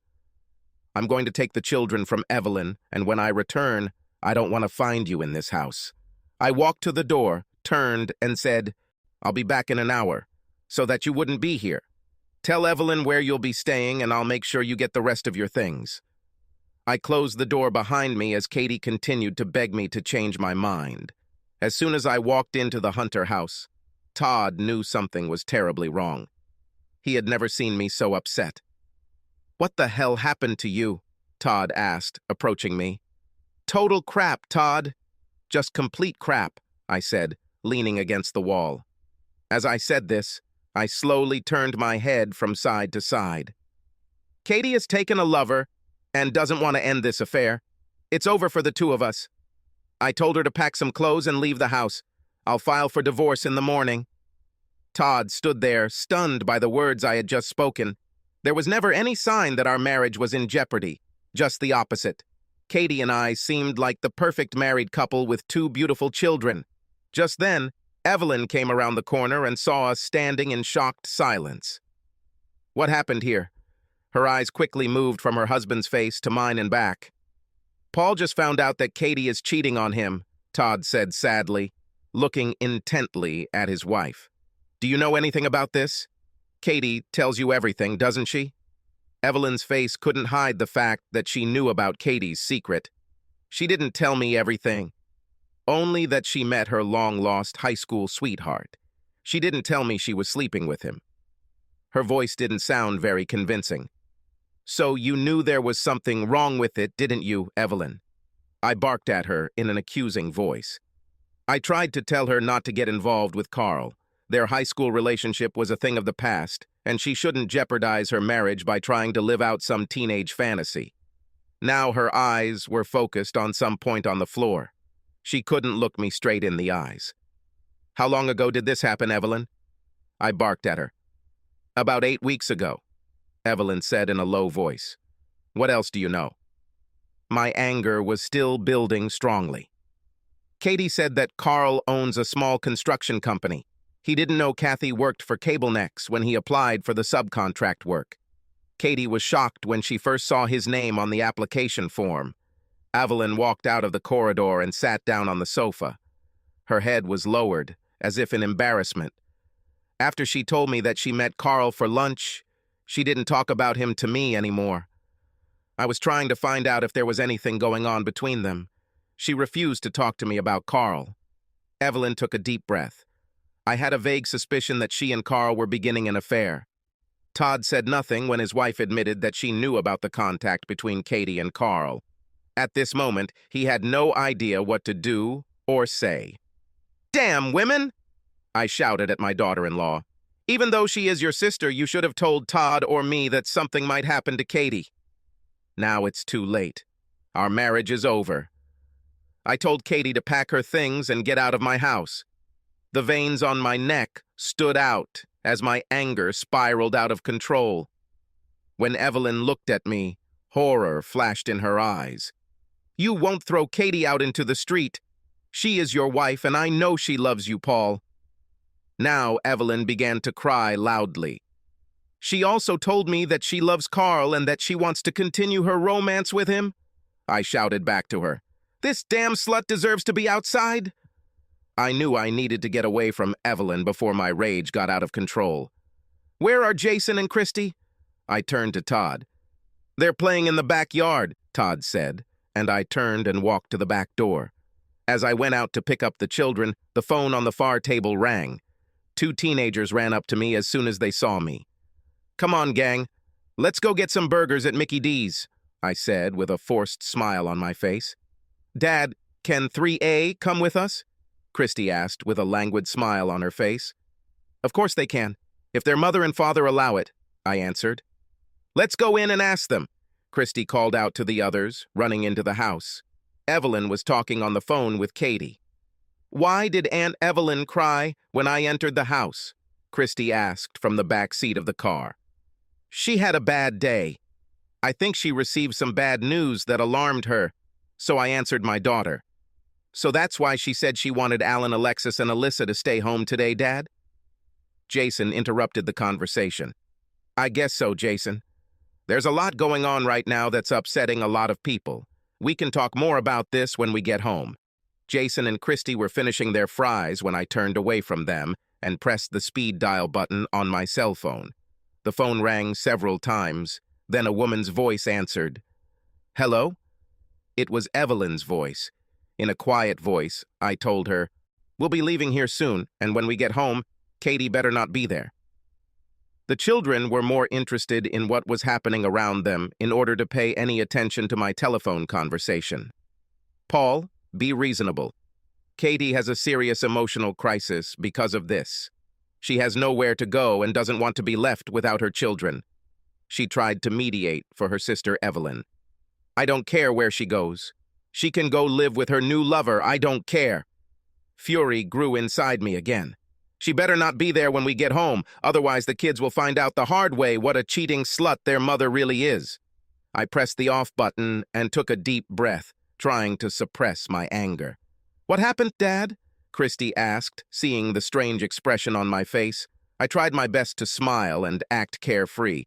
I'm going to take the children from Evelyn, and when I return, I don't want to find you in this house. I walked to the door, turned, and said, I'll be back in an hour, so that you wouldn't be here. Tell Evelyn where you'll be staying, and I'll make sure you get the rest of your things. I closed the door behind me as Katie continued to beg me to change my mind. As soon as I walked into the Hunter house, Todd knew something was terribly wrong. He had never seen me so upset. What the hell happened to you? Todd asked, approaching me. Total crap, Todd. Just complete crap, I said, leaning against the wall. As I said this, I slowly turned my head from side to side. Katie has taken a lover and doesn't want to end this affair. It's over for the two of us. I told her to pack some clothes and leave the house. I'll file for divorce in the morning. Todd stood there, stunned by the words I had just spoken. There was never any sign that our marriage was in jeopardy, just the opposite. Katie and I seemed like the perfect married couple with two beautiful children. Just then, Evelyn came around the corner and saw us standing in shocked silence. What happened here? Her eyes quickly moved from her husband's face to mine and back. Paul just found out that Katie is cheating on him, Todd said sadly, looking intently at his wife. Do you know anything about this? Katie tells you everything, doesn't she? Evelyn's face couldn't hide the fact that she knew about Katie's secret. She didn't tell me everything. Only that she met her long-lost high school sweetheart. She didn't tell me she was sleeping with him. Her voice didn't sound very convincing. So you knew there was something wrong with it, didn't you, Evelyn? I barked at her in an accusing voice. I tried to tell her not to get involved with Carl. Their high school relationship was a thing of the past, and she shouldn't jeopardize her marriage by trying to live out some teenage fantasy. Now her eyes were focused on some point on the floor. She couldn't look me straight in the eyes. How long ago did this happen, Evelyn? I barked at her. About 8 weeks ago, Evelyn said in a low voice. What else do you know? My anger was still building strongly. Katie said that Carl owns a small construction company. He didn't know Kathy worked for CableNex when he applied for the subcontract work. Katie was shocked when she first saw his name on the application form. Evelyn walked out of the corridor and sat down on the sofa. Her head was lowered, as if in embarrassment. After she told me that she met Carl for lunch, she didn't talk about him to me anymore. I was trying to find out if there was anything going on between them. She refused to talk to me about Carl. Evelyn took a deep breath. I had a vague suspicion that she and Carl were beginning an affair. Todd said nothing when his wife admitted that she knew about the contact between Katie and Carl. At this moment, he had no idea what to do or say. Damn women! I shouted at my daughter-in-law. Even though she is your sister, you should have told Todd or me that something might happen to Katie. Now it's too late. Our marriage is over. I told Katie to pack her things and get out of my house. The veins on my neck stood out as my anger spiraled out of control. When Evelyn looked at me, horror flashed in her eyes. You won't throw Katie out into the street. She is your wife, and I know she loves you, Paul. Now Evelyn began to cry loudly. She also told me that she loves Carl and that she wants to continue her romance with him. I shouted back to her. "This damn slut deserves to be outside?" I knew I needed to get away from Evelyn before my rage got out of control. "Where are Jason and Christy?" I turned to Todd. "They're playing in the backyard," Todd said, and I turned and walked to the back door. As I went out to pick up the children, the phone on the far table rang. 2 teenagers ran up to me as soon as they saw me. "Come on, gang. Let's go get some burgers at Mickey D's," I said with a forced smile on my face. "Dad, can 3A come with us?" Christy asked with a languid smile on her face. "Of course they can, if their mother and father allow it," I answered. "Let's go in and ask them," Christy called out to the others, running into the house. Evelyn was talking on the phone with Katie. "Why did Aunt Evelyn cry when I entered the house?" Christy asked from the back seat of the car. "She had a bad day. I think she received some bad news that alarmed her, so I answered my daughter. So that's why she said she wanted Alan, Alexis, and Alyssa to stay home today, Dad?" Jason interrupted the conversation. "I guess so, Jason. There's a lot going on right now that's upsetting a lot of people. We can talk more about this when we get home." Jason and Christy were finishing their fries when I turned away from them and pressed the speed dial button on my cell phone. The phone rang several times, then a woman's voice answered. "Hello?" It was Evelyn's voice. In a quiet voice, I told her, "We'll be leaving here soon, and when we get home, Katie better not be there." The children were more interested in what was happening around them in order to pay any attention to my telephone conversation. "Paul, be reasonable. Katie has a serious emotional crisis because of this. She has nowhere to go and doesn't want to be left without her children." She tried to mediate for her sister Evelyn. "I don't care where she goes. She can go live with her new lover. I don't care." Fury grew inside me again. "She better not be there when we get home, otherwise the kids will find out the hard way what a cheating slut their mother really is." I pressed the off button and took a deep breath, trying to suppress my anger. "What happened, Dad?" Christy asked, seeing the strange expression on my face. I tried my best to smile and act carefree.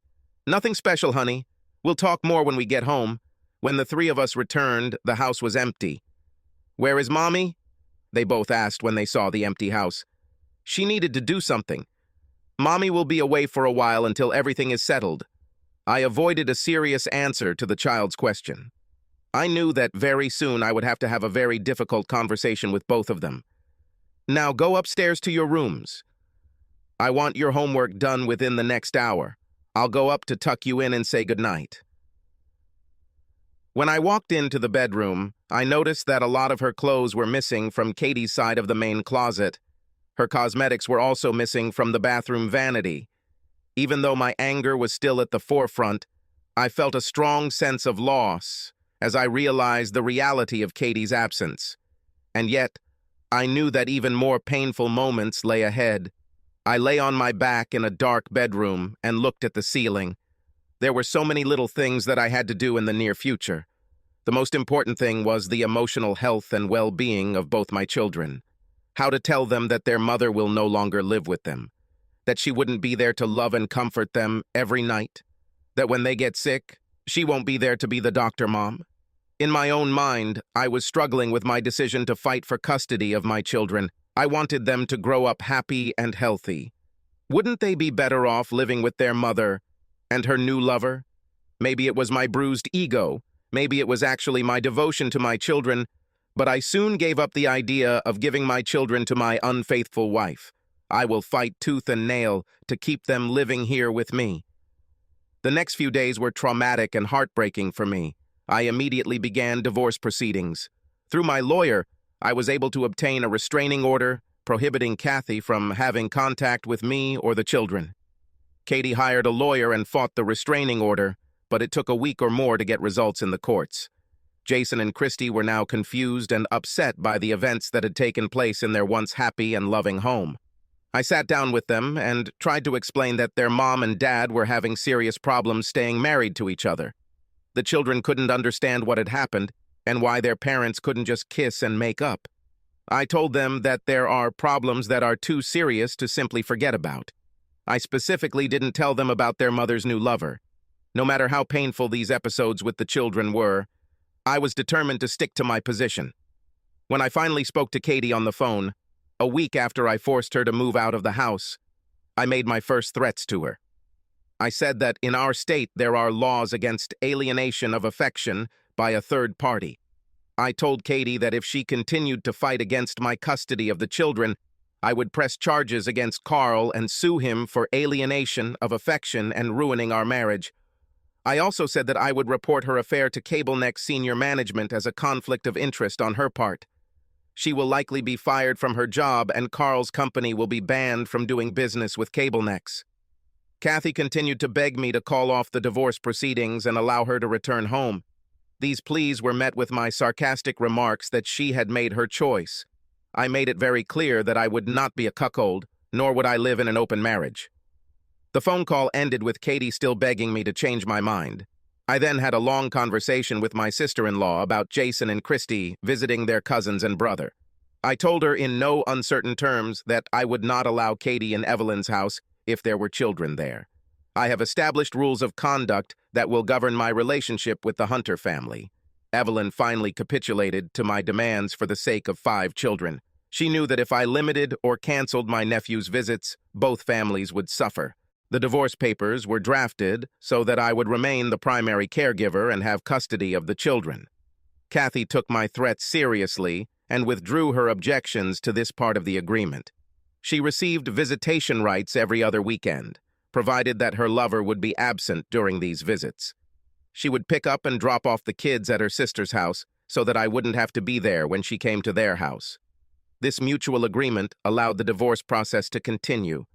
"Nothing special, honey. We'll talk more when we get home." When the 3 of us returned, the house was empty. "Where is Mommy?" they both asked when they saw the empty house. "She needed to do something. Mommy will be away for a while until everything is settled." I avoided a serious answer to the child's question. I knew that very soon I would have to have a very difficult conversation with both of them. "Now go upstairs to your rooms. I want your homework done within the next hour. I'll go up to tuck you in and say goodnight." When I walked into the bedroom, I noticed that a lot of her clothes were missing from Katie's side of the main closet. Her cosmetics were also missing from the bathroom vanity. Even though my anger was still at the forefront, I felt a strong sense of loss as I realized the reality of Katie's absence. And yet, I knew that even more painful moments lay ahead. I lay on my back in a dark bedroom and looked at the ceiling. There were so many little things that I had to do in the near future. The most important thing was the emotional health and well-being of both my children. How to tell them that their mother will no longer live with them, that she wouldn't be there to love and comfort them every night, that when they get sick, she won't be there to be the doctor mom. In my own mind, I was struggling with my decision to fight for custody of my children. I wanted them to grow up happy and healthy. Wouldn't they be better off living with their mother and her new lover? Maybe it was my bruised ego. Maybe it was actually my devotion to my children, but I soon gave up the idea of giving my children to my unfaithful wife. I will fight tooth and nail to keep them living here with me. The next few days were traumatic and heartbreaking for me. I immediately began divorce proceedings. Through my lawyer, I was able to obtain a restraining order prohibiting Kathy from having contact with me or the children. Katie hired a lawyer and fought the restraining order, but it took a week or more to get results in the courts. Jason and Christy were now confused and upset by the events that had taken place in their once happy and loving home. I sat down with them and tried to explain that their mom and dad were having serious problems staying married to each other. The children couldn't understand what had happened and why their parents couldn't just kiss and make up. I told them that there are problems that are too serious to simply forget about. I specifically didn't tell them about their mother's new lover. No matter how painful these episodes with the children were, I was determined to stick to my position. When I finally spoke to Katie on the phone, a week after I forced her to move out of the house, I made my first threats to her. I said that in our state there are laws against alienation of affection by a third party. I told Katie that if she continued to fight against my custody of the children, I would press charges against Carl and sue him for alienation of affection and ruining our marriage. I also said that I would report her affair to CableNext senior management as a conflict of interest on her part. She will likely be fired from her job and Carl's company will be banned from doing business with CableNext. Kathy continued to beg me to call off the divorce proceedings and allow her to return home. These pleas were met with my sarcastic remarks that she had made her choice. I made it very clear that I would not be a cuckold, nor would I live in an open marriage. The phone call ended with Katie still begging me to change my mind. I then had a long conversation with my sister-in-law about Jason and Christy visiting their cousins and brother. I told her in no uncertain terms that I would not allow Katie in Evelyn's house if there were children there. I have established rules of conduct that will govern my relationship with the Hunter family. Evelyn finally capitulated to my demands for the sake of 5 children. She knew that if I limited or canceled my nephew's visits, both families would suffer. The divorce papers were drafted so that I would remain the primary caregiver and have custody of the children. Kathy took my threats seriously and withdrew her objections to this part of the agreement. She received visitation rights every other weekend, provided that her lover would be absent during these visits. She would pick up and drop off the kids at her sister's house so that I wouldn't have to be there when she came to their house. This mutual agreement allowed the divorce process to continue.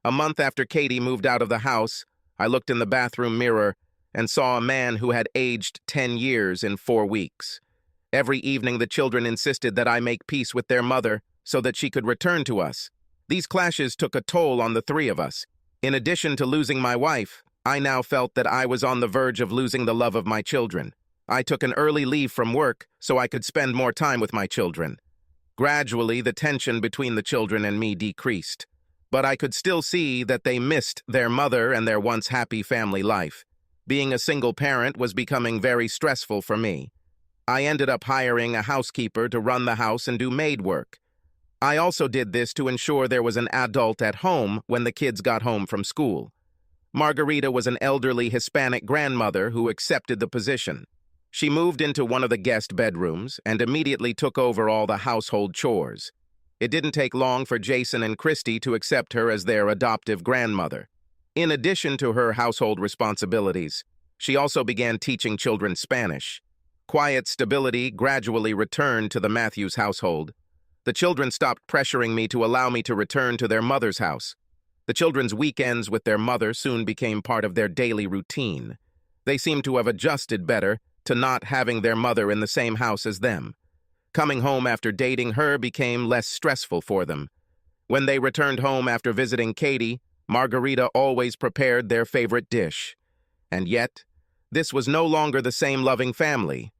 A month after Katie moved out of the house, I looked in the bathroom mirror and saw a man who had aged 10 years in 4 weeks. Every evening the children insisted that I make peace with their mother so that she could return to us. These clashes took a toll on the 3 of us. In addition to losing my wife, I now felt that I was on the verge of losing the love of my children. I took an early leave from work so I could spend more time with my children. Gradually, the tension between the children and me decreased, but I could still see that they missed their mother and their once happy family life. Being a single parent was becoming very stressful for me. I ended up hiring a housekeeper to run the house and do maid work. I also did this to ensure there was an adult at home when the kids got home from school. Margarita was an elderly Hispanic grandmother who accepted the position. She moved into one of the guest bedrooms and immediately took over all the household chores. It didn't take long for Jason and Christy to accept her as their adoptive grandmother. In addition to her household responsibilities, she also began teaching children Spanish. Quiet stability gradually returned to the Matthews household. The children stopped pressuring me to allow me to return to their mother's house. The children's weekends with their mother soon became part of their daily routine. They seemed to have adjusted better to not having their mother in the same house as them. Coming home after dating her became less stressful for them. When they returned home after visiting Katie, Margarita always prepared their favorite dish. And yet, this was no longer the same loving family.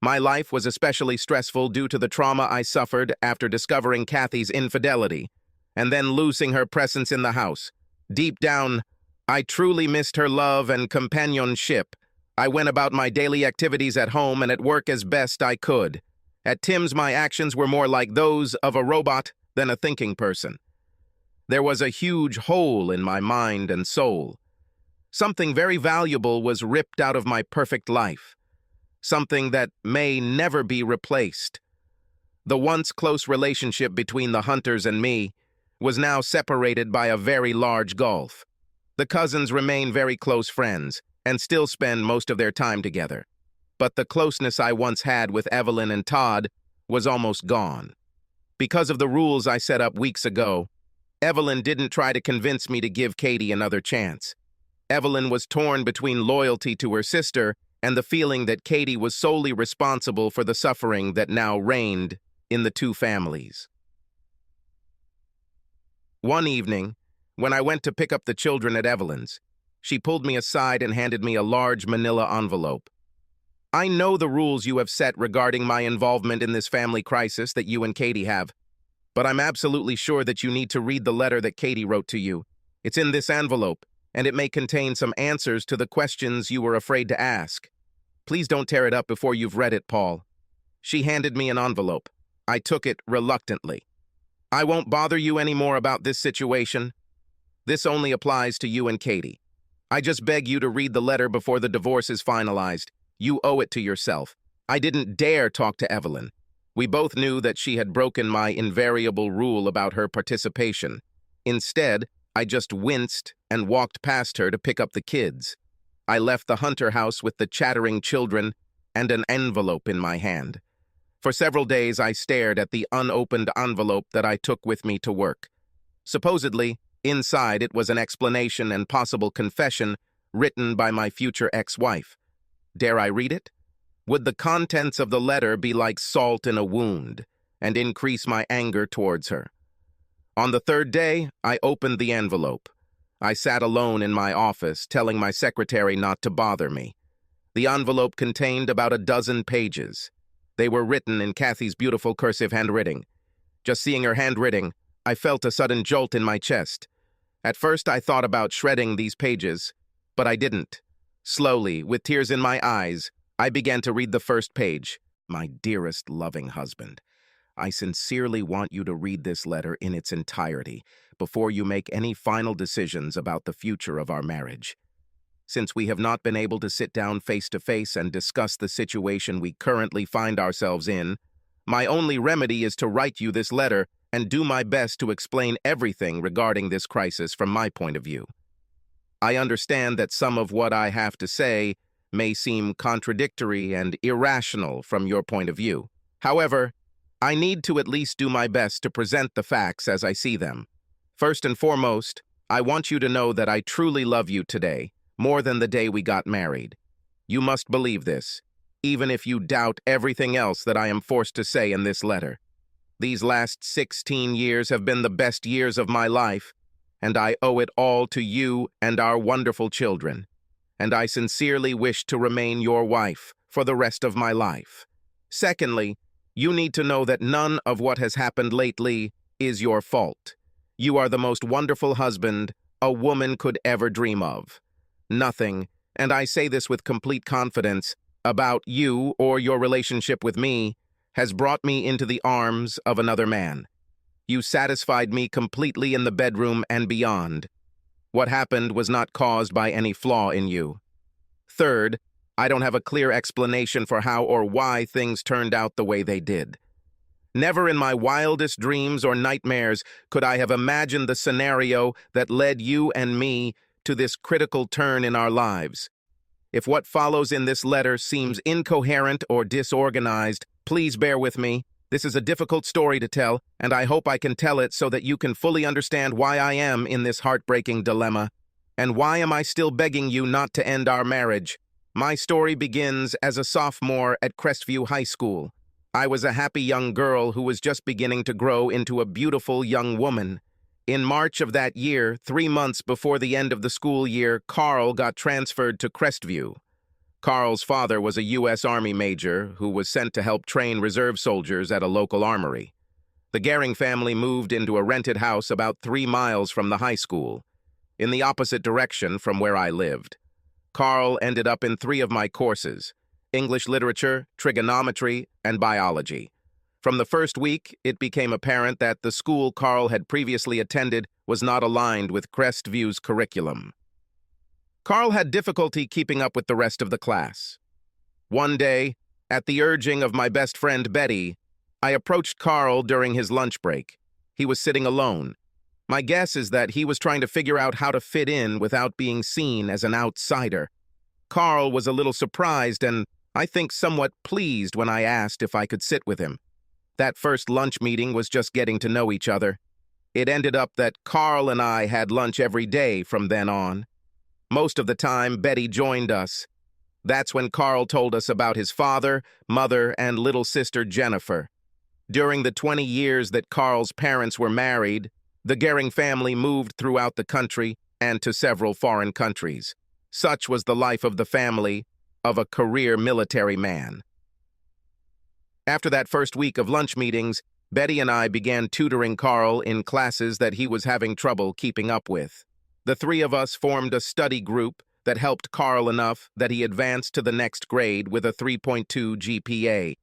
My life was especially stressful due to the trauma I suffered after discovering Kathy's infidelity, and then losing her presence in the house. Deep down, I truly missed her love and companionship. I went about my daily activities at home and at work as best I could. At Tim's, my actions were more like those of a robot than a thinking person. There was a huge hole in my mind and soul. Something very valuable was ripped out of my perfect life. Something that may never be replaced. The once close relationship between the Hunters and me was now separated by a very large gulf. The cousins remain very close friends and still spend most of their time together. But the closeness I once had with Evelyn and Todd was almost gone. Because of the rules I set up weeks ago, Evelyn didn't try to convince me to give Katie another chance. Evelyn was torn between loyalty to her sister and the feeling that Katie was solely responsible for the suffering that now reigned in the 2 families. One evening, when I went to pick up the children at Evelyn's, she pulled me aside and handed me a large manila envelope. I know the rules you have set regarding my involvement in this family crisis that you and Katie have, but I'm absolutely sure that you need to read the letter that Katie wrote to you. It's in this envelope, and it may contain some answers to the questions you were afraid to ask. Please don't tear it up before you've read it, Paul. She handed me an envelope. I took it reluctantly. I won't bother you anymore about this situation. This only applies to you and Katie. I just beg you to read the letter before the divorce is finalized. You owe it to yourself. I didn't dare talk to Evelyn. We both knew that she had broken my invariable rule about her participation. Instead, I just winced and walked past her to pick up the kids. I left the Hunter house with the chattering children and an envelope in my hand. For several days, I stared at the unopened envelope that I took with me to work. Supposedly, inside it was an explanation and possible confession written by my future ex-wife. Dare I read it? Would the contents of the letter be like salt in a wound and increase my anger towards her? On the third day, I opened the envelope. I sat alone in my office, telling my secretary not to bother me. The envelope contained about a dozen pages. They were written in Kathy's beautiful cursive handwriting. Just seeing her handwriting, I felt a sudden jolt in my chest. At first, I thought about shredding these pages, but I didn't. Slowly, with tears in my eyes, I began to read the first page. My dearest loving husband, I sincerely want you to read this letter in its entirety before you make any final decisions about the future of our marriage. Since we have not been able to sit down face to face and discuss the situation we currently find ourselves in, my only remedy is to write you this letter and do my best to explain everything regarding this crisis from my point of view. I understand that some of what I have to say may seem contradictory and irrational from your point of view. However, I need to at least do my best to present the facts as I see them. First and foremost, I want you to know that I truly love you today, more than the day we got married. You must believe this, even if you doubt everything else that I am forced to say in this letter. These last 16 years have been the best years of my life, and I owe it all to you and our wonderful children. And I sincerely wish to remain your wife for the rest of my life. Secondly, you need to know that none of what has happened lately is your fault. You are the most wonderful husband a woman could ever dream of. Nothing, and I say this with complete confidence, about you or your relationship with me has brought me into the arms of another man. You satisfied me completely in the bedroom and beyond. What happened was not caused by any flaw in you. Third, I don't have a clear explanation for how or why things turned out the way they did. Never in my wildest dreams or nightmares could I have imagined the scenario that led you and me to this critical turn in our lives. If what follows in this letter seems incoherent or disorganized, please bear with me. This is a difficult story to tell, and I hope I can tell it so that you can fully understand why I am in this heartbreaking dilemma. And why am I still begging you not to end our marriage? My story begins as a sophomore at Crestview High School. I was a happy young girl who was just beginning to grow into a beautiful young woman. In March of that year, 3 months before the end of the school year, Carl got transferred to Crestview. Carl's father was a U.S. Army major who was sent to help train reserve soldiers at a local armory. The Gehring family moved into a rented house about 3 miles from the high school, in the opposite direction from where I lived. Carl ended up in 3 of my courses: English literature, trigonometry, and biology. From the first week, it became apparent that the school Carl had previously attended was not aligned with Crestview's curriculum. Carl had difficulty keeping up with the rest of the class. One day, at the urging of my best friend Betty, I approached Carl during his lunch break. He was sitting alone. My guess is that he was trying to figure out how to fit in without being seen as an outsider. Carl was a little surprised and, I think, somewhat pleased when I asked if I could sit with him. That first lunch meeting was just getting to know each other. It ended up that Carl and I had lunch every day from then on. Most of the time, Betty joined us. That's when Carl told us about his father, mother, and little sister Jennifer. During the 20 years that Carl's parents were married, the Gehring family moved throughout the country and to several foreign countries. Such was the life of the family of a career military man. After that first week of lunch meetings, Betty and I began tutoring Carl in classes that he was having trouble keeping up with. The 3 of us formed a study group that helped Carl enough that he advanced to the next grade with a 3.2 GPA.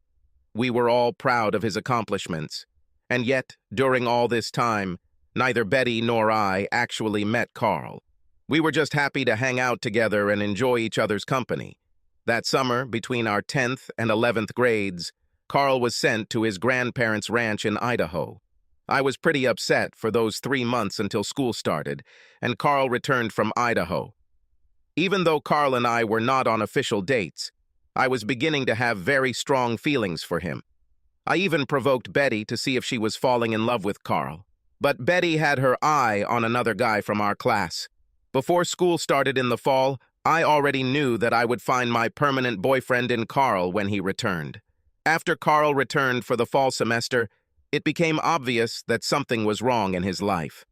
We were all proud of his accomplishments. And yet, during all this time, neither Betty nor I actually met Carl. We were just happy to hang out together and enjoy each other's company. That summer, between our 10th and 11th grades, Carl was sent to his grandparents' ranch in Idaho. I was pretty upset for those 3 months until school started, and Carl returned from Idaho. Even though Carl and I were not on official dates, I was beginning to have very strong feelings for him. I even provoked Betty to see if she was falling in love with Carl. But Betty had her eye on another guy from our class. Before school started in the fall, I already knew that I would find my permanent boyfriend in Carl when he returned. After Carl returned for the fall semester, it became obvious that something was wrong in his life.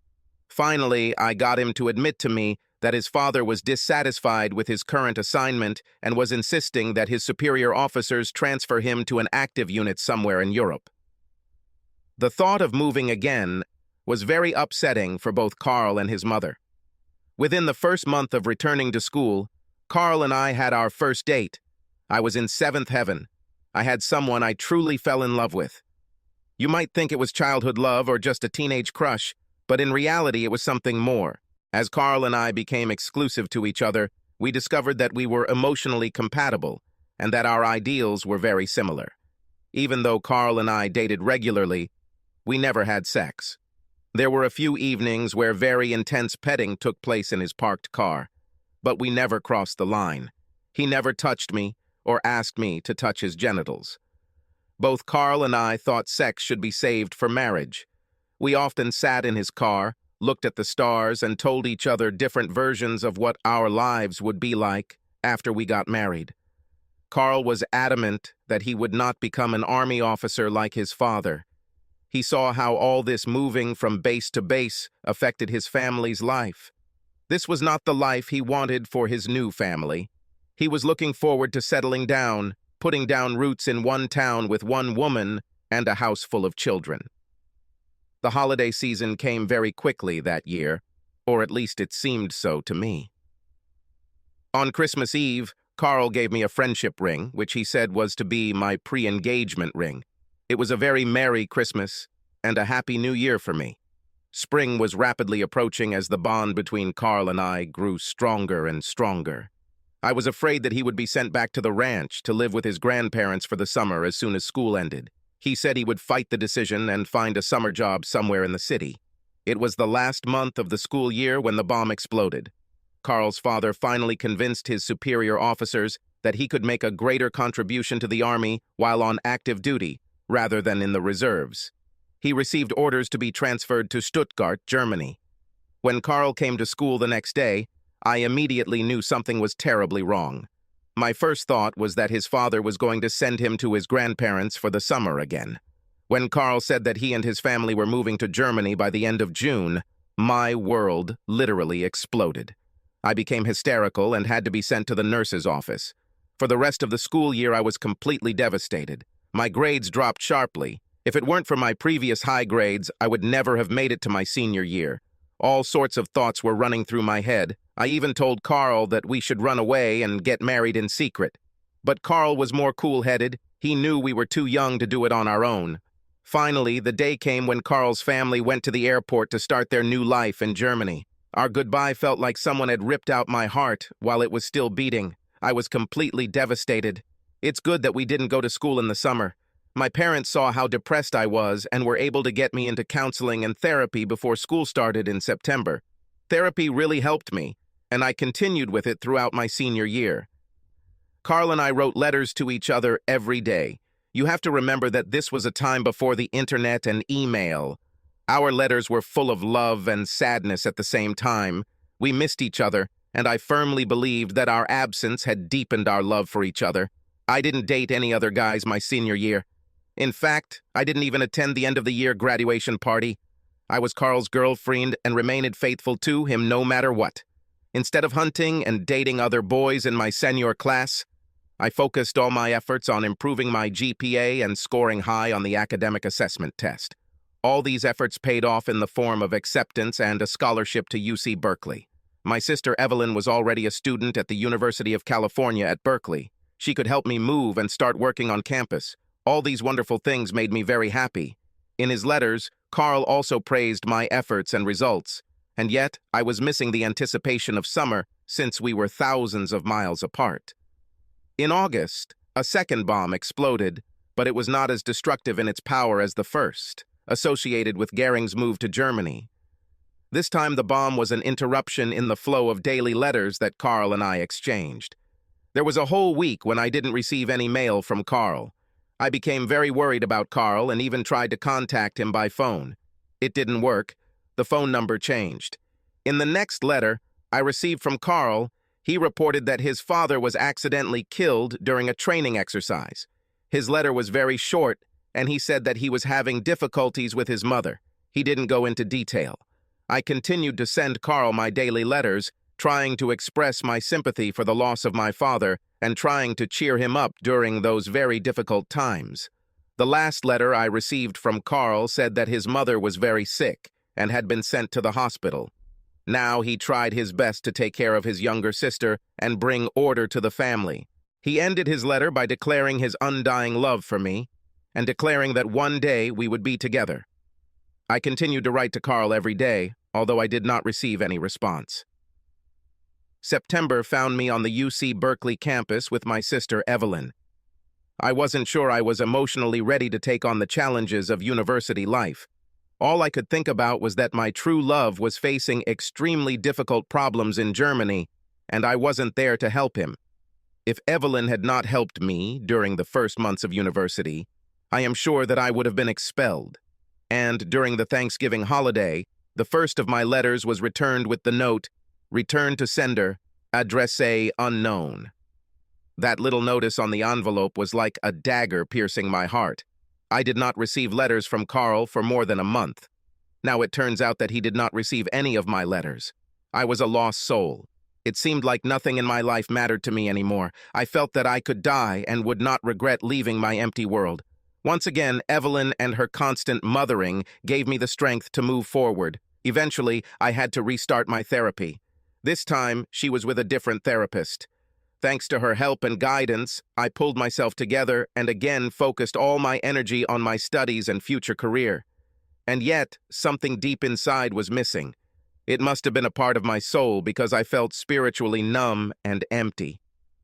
Finally, I got him to admit to me that his father was dissatisfied with his current assignment and was insisting that his superior officers transfer him to an active unit somewhere in Europe. The thought of moving again was very upsetting for both Carl and his mother. Within the first month of returning to school, Carl and I had our first date. I was in seventh heaven. I had someone I truly fell in love with. You might think it was childhood love or just a teenage crush, but in reality it was something more. As Carl and I became exclusive to each other, we discovered that we were emotionally compatible and that our ideals were very similar. Even though Carl and I dated regularly, we never had sex. There were a few evenings where very intense petting took place in his parked car, but we never crossed the line. He never touched me or asked me to touch his genitals. Both Carl and I thought sex should be saved for marriage. We often sat in his car, looked at the stars, and told each other different versions of what our lives would be like after we got married. Carl was adamant that he would not become an army officer like his father. He saw how all this moving from base to base affected his family's life. This was not the life he wanted for his new family. He was looking forward to settling down, putting down roots in one town with one woman and a house full of children. The holiday season came very quickly that year, or at least it seemed so to me. On Christmas Eve, Carl gave me a friendship ring, which he said was to be my pre-engagement ring. It was a very merry Christmas and a happy New Year for me. Spring was rapidly approaching as the bond between Carl and I grew stronger and stronger. I was afraid that he would be sent back to the ranch to live with his grandparents for the summer as soon as school ended. He said he would fight the decision and find a summer job somewhere in the city. It was the last month of the school year when the bomb exploded. Carl's father finally convinced his superior officers that he could make a greater contribution to the army while on active duty, rather than in the reserves. He received orders to be transferred to Stuttgart, Germany. When Carl came to school the next day, I immediately knew something was terribly wrong. My first thought was that his father was going to send him to his grandparents for the summer again. When Carl said that he and his family were moving to Germany by the end of June, my world literally exploded. I became hysterical and had to be sent to the nurse's office. For the rest of the school year, I was completely devastated. My grades dropped sharply. If it weren't for my previous high grades, I would never have made it to my senior year. All sorts of thoughts were running through my head. I even told Carl that we should run away and get married in secret. But Carl was more cool-headed. He knew we were too young to do it on our own. Finally, the day came when Carl's family went to the airport to start their new life in Germany. Our goodbye felt like someone had ripped out my heart while it was still beating. I was completely devastated. It's good that we didn't go to school in the summer. My parents saw how depressed I was and were able to get me into counseling and therapy before school started in September. Therapy really helped me, and I continued with it throughout my senior year. Carl and I wrote letters to each other every day. You have to remember that this was a time before the internet and email. Our letters were full of love and sadness at the same time. We missed each other, and I firmly believed that our absence had deepened our love for each other. I didn't date any other guys my senior year. In fact, I didn't even attend the end-of-the-year graduation party. I was Carl's girlfriend and remained faithful to him no matter what. Instead of hunting and dating other boys in my senior class, I focused all my efforts on improving my GPA and scoring high on the academic assessment test. All these efforts paid off in the form of acceptance and a scholarship to UC Berkeley. My sister Evelyn was already a student at the University of California at Berkeley. She could help me move and start working on campus. All these wonderful things made me very happy. In his letters, Carl also praised my efforts and results. And yet, I was missing the anticipation of summer since we were thousands of miles apart. In August, a second bomb exploded, but it was not as destructive in its power as the first, associated with Goering's move to Germany. This time the bomb was an interruption in the flow of daily letters that Carl and I exchanged. There was a whole week when I didn't receive any mail from Carl. I became very worried about Carl and even tried to contact him by phone. It didn't work. The phone number changed. In the next letter I received from Carl, he reported that his father was accidentally killed during a training exercise. His letter was very short, and he said that he was having difficulties with his mother. He didn't go into detail. I continued to send Carl my daily letters, trying to express my sympathy for the loss of my father and trying to cheer him up during those very difficult times. The last letter I received from Carl said that his mother was very sick and had been sent to the hospital. Now he tried his best to take care of his younger sister and bring order to the family. He ended his letter by declaring his undying love for me and declaring that one day we would be together. I continued to write to Carl every day, although I did not receive any response. September found me on the UC Berkeley campus with my sister Evelyn. I wasn't sure I was emotionally ready to take on the challenges of university life. All I could think about was that my true love was facing extremely difficult problems in Germany, and I wasn't there to help him. If Evelyn had not helped me during the first months of university, I am sure that I would have been expelled. And during the Thanksgiving holiday, the first of my letters was returned with the note, "Return to sender, adresse unknown." That little notice on the envelope was like a dagger piercing my heart. I did not receive letters from Carl for more than a month. Now it turns out that he did not receive any of my letters. I was a lost soul. It seemed like nothing in my life mattered to me anymore. I felt that I could die and would not regret leaving my empty world. Once again, Evelyn and her constant mothering gave me the strength to move forward. Eventually, I had to restart my therapy. This time, she was with a different therapist. Thanks to her help and guidance, I pulled myself together and again focused all my energy on my studies and future career. And yet, something deep inside was missing. It must have been a part of my soul because I felt spiritually numb and empty.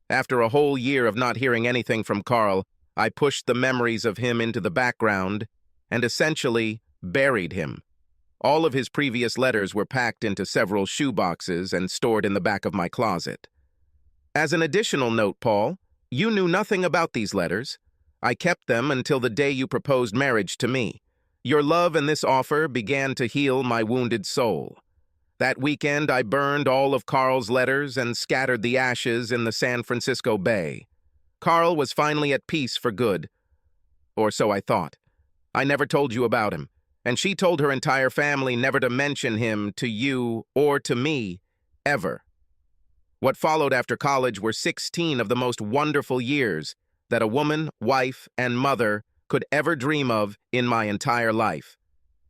After a whole year of not hearing anything from Carl, I pushed the memories of him into the background and essentially buried him. All of his previous letters were packed into several shoeboxes and stored in the back of my closet. As an additional note, Paul, you knew nothing about these letters. I kept them until the day you proposed marriage to me. Your love and this offer began to heal my wounded soul. That weekend, I burned all of Carl's letters and scattered the ashes in the San Francisco Bay. Carl was finally at peace for good. Or so I thought. I never told you about him, and she told her entire family never to mention him to you or to me, ever. What followed after college were 16 of the most wonderful years that a woman, wife, and mother could ever dream of in my entire life.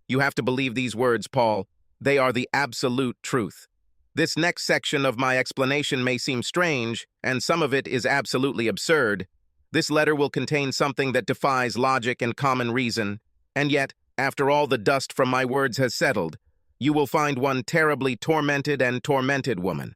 You have to believe these words, Paul. They are the absolute truth. This next section of my explanation may seem strange, and some of it is absolutely absurd. This letter will contain something that defies logic and common reason, and yet, after all the dust from my words has settled, you will find one terribly tormented and tormented woman.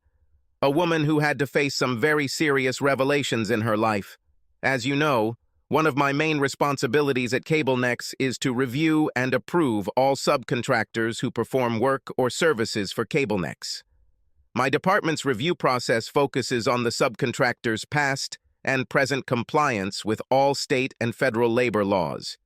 A woman who had to face some very serious revelations in her life. As you know, one of my main responsibilities at CableNex is to review and approve all subcontractors who perform work or services for CableNex. My department's review process focuses on the subcontractor's past and present compliance with all state and federal labor laws.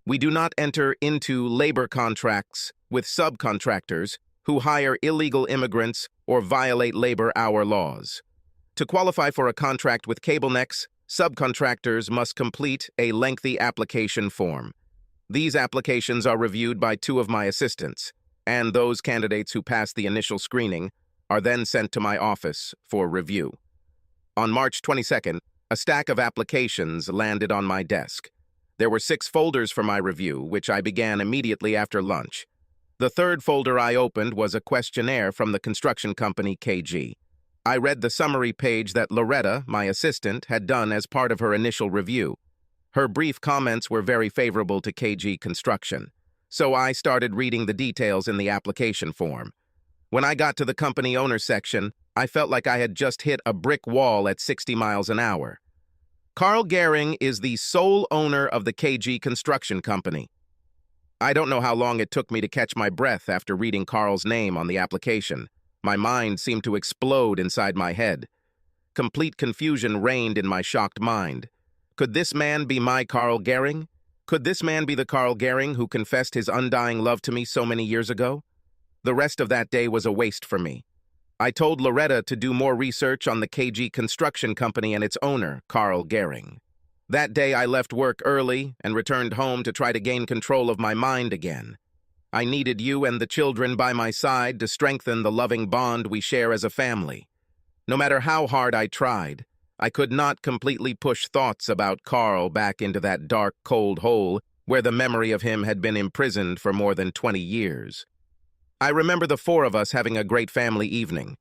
We do not enter into labor contracts with subcontractors who hire illegal immigrants or violate labor hour laws. To qualify for a contract with CableNex, subcontractors must complete a lengthy application form. These applications are reviewed by 2 of my assistants, and those candidates who pass the initial screening are then sent to my office for review. On March 22nd, a stack of applications landed on my desk. There were 6 folders for my review, which I began immediately after lunch. The third folder I opened was a questionnaire from the construction company KG. I read the summary page that Loretta, my assistant, had done as part of her initial review. Her brief comments were very favorable to KG Construction, so I started reading the details in the application form. When I got to the company owner section, I felt like I had just hit a brick wall at 60 miles an hour. Carl Gehring is the sole owner of the KG Construction Company. I don't know how long it took me to catch my breath after reading Carl's name on the application. My mind seemed to explode inside my head. Complete confusion reigned in my shocked mind. Could this man be my Carl Gehring? Could this man be the Carl Gehring who confessed his undying love to me so many years ago? The rest of that day was a waste for me. I told Loretta to do more research on the KG Construction Company and its owner, Carl Gehring. That day I left work early and returned home to try to gain control of my mind again. I needed you and the children by my side to strengthen the loving bond we share as a family. No matter how hard I tried, I could not completely push thoughts about Carl back into that dark, cold hole where the memory of him had been imprisoned for more than 20 years. I remember the four of us having a great family evening,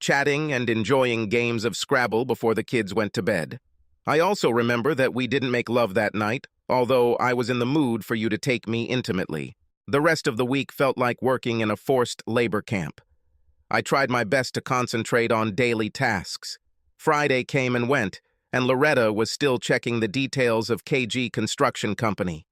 chatting and enjoying games of Scrabble before the kids went to bed. I also remember that we didn't make love that night, although I was in the mood for you to take me intimately. The rest of the week felt like working in a forced labor camp. I tried my best to concentrate on daily tasks. Friday came and went, and Loretta was still checking the details of KG Construction Company.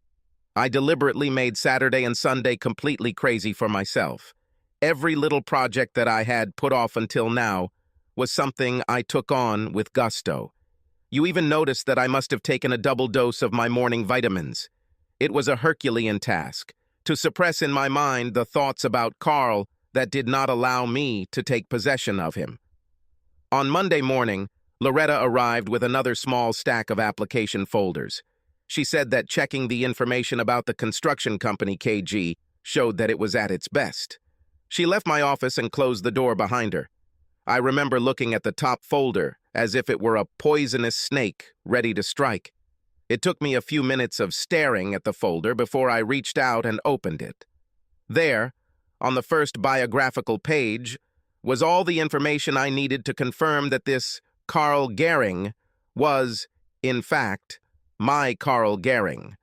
I deliberately made Saturday and Sunday completely crazy for myself. Every little project that I had put off until now was something I took on with gusto. You even noticed that I must have taken a double dose of my morning vitamins. It was a Herculean task, to suppress in my mind the thoughts about Carl that did not allow me to take possession of him. On Monday morning, Loretta arrived with another small stack of application folders. She said that checking the information about the construction company KG showed that it was at its best. She left my office and closed the door behind her. I remember looking at the top folder as if it were a poisonous snake ready to strike. It took me a few minutes of staring at the folder before I reached out and opened it. There, on the first biographical page, was all the information I needed to confirm that this Carl Gehring was, in fact, my Carl Gehring.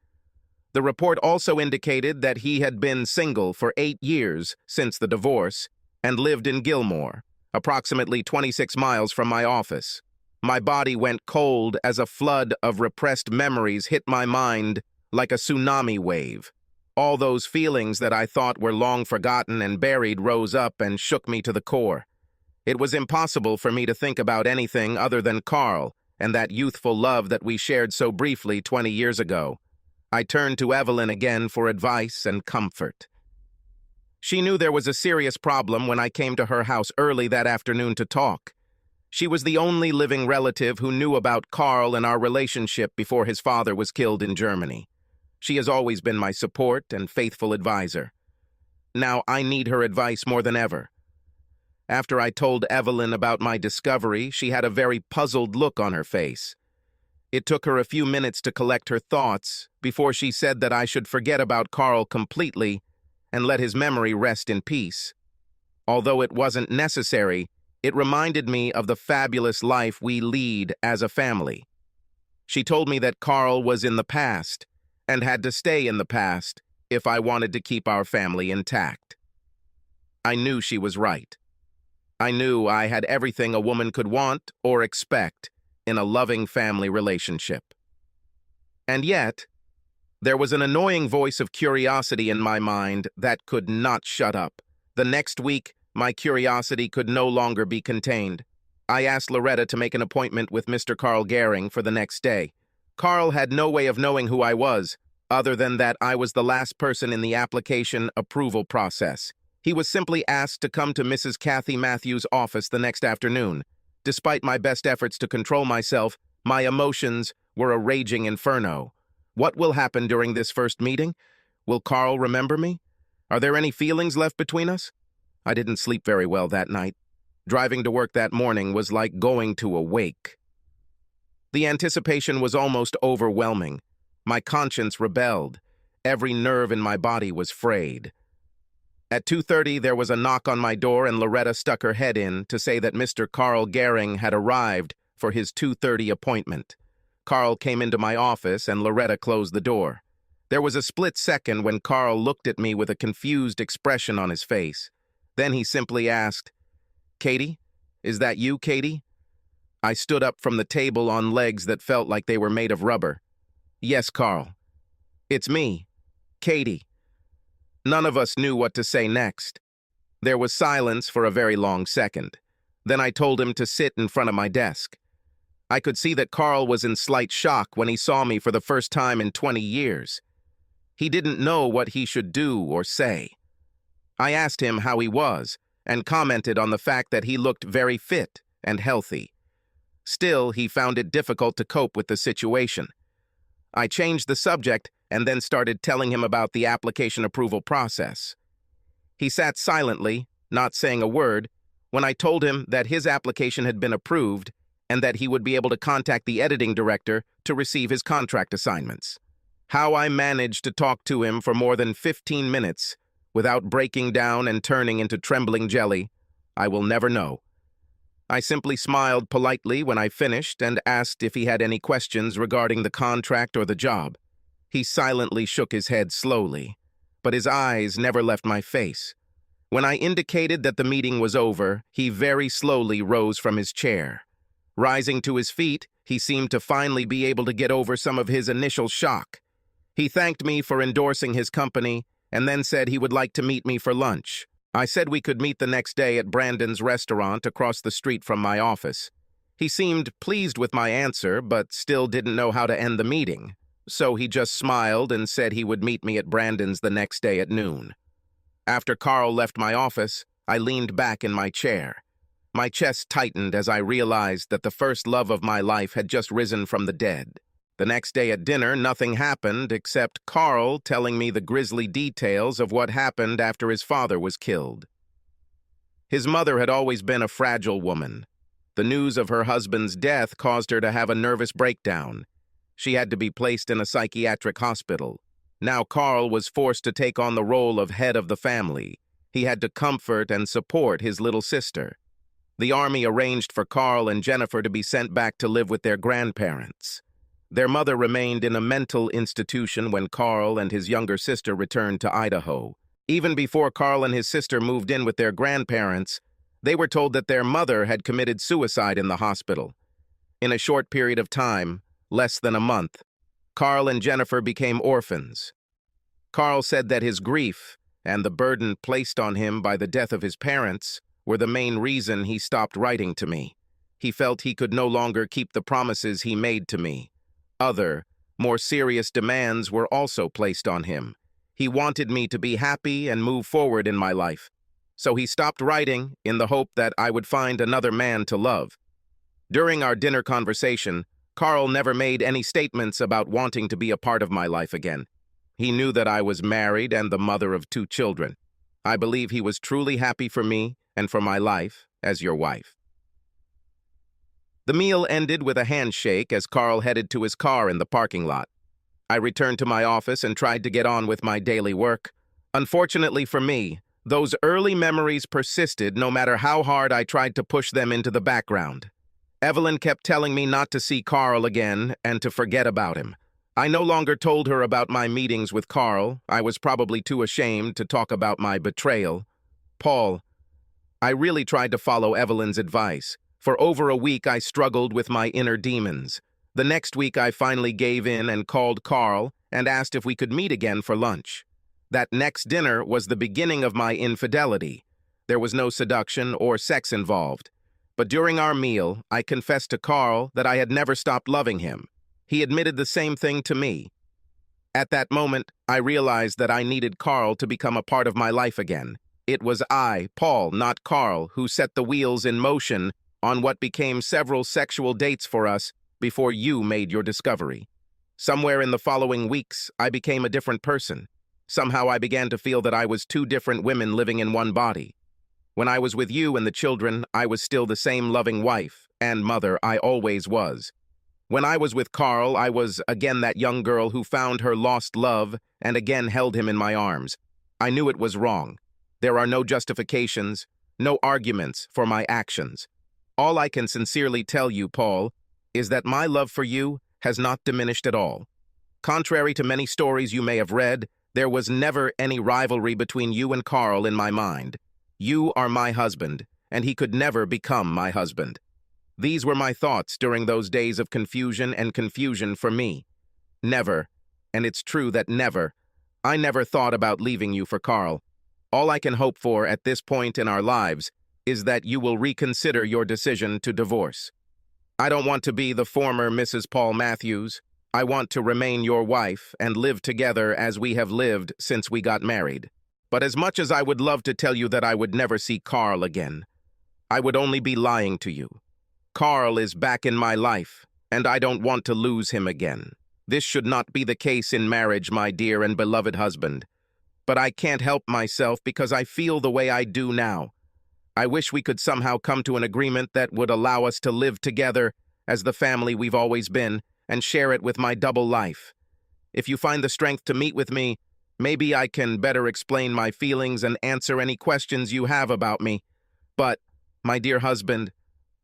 The report also indicated that he had been single for 8 years since the divorce and lived in Gilmore, approximately 26 miles from my office. My body went cold as a flood of repressed memories hit my mind like a tsunami wave. All those feelings that I thought were long forgotten and buried rose up and shook me to the core. It was impossible for me to think about anything other than Carl and that youthful love that we shared so briefly 20 years ago. I turned to Evelyn again for advice and comfort. She knew there was a serious problem when I came to her house early that afternoon to talk. She was the only living relative who knew about Carl and our relationship before his father was killed in Germany. She has always been my support and faithful advisor. Now I need her advice more than ever. After I told Evelyn about my discovery, she had a very puzzled look on her face. It took her a few minutes to collect her thoughts before she said that I should forget about Carl completely and let his memory rest in peace. Although it wasn't necessary, it reminded me of the fabulous life we lead as a family. She told me that Carl was in the past and had to stay in the past if I wanted to keep our family intact. I knew she was right. I knew I had everything a woman could want or expect in a loving family relationship. And yet, there was an annoying voice of curiosity in my mind that could not shut up. The next week, my curiosity could no longer be contained. I asked Loretta to make an appointment with Mr. Carl Gehring for the next day. Carl had no way of knowing who I was, other than that I was the last person in the application approval process. He was simply asked to come to Mrs. Kathy Matthews' office the next afternoon. Despite my best efforts to control myself, my emotions were a raging inferno. What will happen during this first meeting? Will Carl remember me? Are there any feelings left between us? I didn't sleep very well that night. Driving to work that morning was like going to a wake. The anticipation was almost overwhelming. My conscience rebelled. Every nerve in my body was frayed. At 2:30, there was a knock on my door and Loretta stuck her head in to say that Mr. Carl Gehring had arrived for his 2:30 appointment. Carl came into my office and Loretta closed the door. There was a split second when Carl looked at me with a confused expression on his face. Then he simply asked, "Katie? Is that you, Katie?" I stood up from the table on legs that felt like they were made of rubber. "Yes, Carl. It's me, Katie." None of us knew what to say next. There was silence for a very long second. Then I told him to sit in front of my desk. I could see that Carl was in slight shock when he saw me for the first time in 20 years. He didn't know what he should do or say. I asked him how he was and commented on the fact that he looked very fit and healthy. Still, he found it difficult to cope with the situation. I changed the subject and then started telling him about the application approval process. He sat silently, not saying a word, when I told him that his application had been approved and that he would be able to contact the editing director to receive his contract assignments. How I managed to talk to him for more than 15 minutes without breaking down and turning into trembling jelly, I will never know. I simply smiled politely when I finished and asked if he had any questions regarding the contract or the job. He silently shook his head slowly, but his eyes never left my face. When I indicated that the meeting was over, he very slowly rose from his chair. Rising to his feet, he seemed to finally be able to get over some of his initial shock. He thanked me for endorsing his company and then said he would like to meet me for lunch. I said we could meet the next day at Brandon's restaurant across the street from my office. He seemed pleased with my answer, but still didn't know how to end the meeting. So he just smiled and said he would meet me at Brandon's the next day at noon. After Carl left my office, I leaned back in my chair. My chest tightened as I realized that the first love of my life had just risen from the dead. The next day at dinner, nothing happened except Carl telling me the grisly details of what happened after his father was killed. His mother had always been a fragile woman. The news of her husband's death caused her to have a nervous breakdown. She had to be placed in a psychiatric hospital. Now Carl was forced to take on the role of head of the family. He had to comfort and support his little sister. The army arranged for Carl and Jennifer to be sent back to live with their grandparents. Their mother remained in a mental institution when Carl and his younger sister returned to Idaho. Even before Carl and his sister moved in with their grandparents, they were told that their mother had committed suicide in the hospital. In a short period of time, less than a month, Carl and Jennifer became orphans. Carl said that his grief and the burden placed on him by the death of his parents were the main reason he stopped writing to me. He felt he could no longer keep the promises he made to me. Other, more serious demands were also placed on him. He wanted me to be happy and move forward in my life. So he stopped writing in the hope that I would find another man to love. During our dinner conversation, Carl never made any statements about wanting to be a part of my life again. He knew that I was married and the mother of 2 children. I believe he was truly happy for me and for my life as your wife. The meal ended with a handshake as Carl headed to his car in the parking lot. I returned to my office and tried to get on with my daily work. Unfortunately for me, those early memories persisted no matter how hard I tried to push them into the background. Evelyn kept telling me not to see Carl again and to forget about him. I no longer told her about my meetings with Carl. I was probably too ashamed to talk about my betrayal. Paul, I really tried to follow Evelyn's advice. For over a week, I struggled with my inner demons. The next week, I finally gave in and called Carl and asked if we could meet again for lunch. That next dinner was the beginning of my infidelity. There was no seduction or sex involved. But during our meal, I confessed to Carl that I had never stopped loving him. He admitted the same thing to me. At that moment, I realized that I needed Carl to become a part of my life again. It was I, Paul, not Carl, who set the wheels in motion on what became several sexual dates for us before you made your discovery. Somewhere in the following weeks, I became a different person. Somehow I began to feel that I was 2 different women living in one body. When I was with you and the children, I was still the same loving wife and mother I always was. When I was with Carl, I was again that young girl who found her lost love and again held him in my arms. I knew it was wrong. There are no justifications, no arguments for my actions. All I can sincerely tell you, Paul, is that my love for you has not diminished at all. Contrary to many stories you may have read, there was never any rivalry between you and Carl in my mind. You are my husband, and he could never become my husband. These were my thoughts during those days of confusion and confusion for me. Never, and it's true that never, I never thought about leaving you for Carl. All I can hope for at this point in our lives is that you will reconsider your decision to divorce. I don't want to be the former Mrs. Paul Matthews. I want to remain your wife and live together as we have lived since we got married. But as much as I would love to tell you that I would never see Carl again, I would only be lying to you. Carl is back in my life, and I don't want to lose him again. This should not be the case in marriage, my dear and beloved husband. But I can't help myself because I feel the way I do now. I wish we could somehow come to an agreement that would allow us to live together as the family we've always been and share it with my double life. If you find the strength to meet with me, maybe I can better explain my feelings and answer any questions you have about me. But, my dear husband,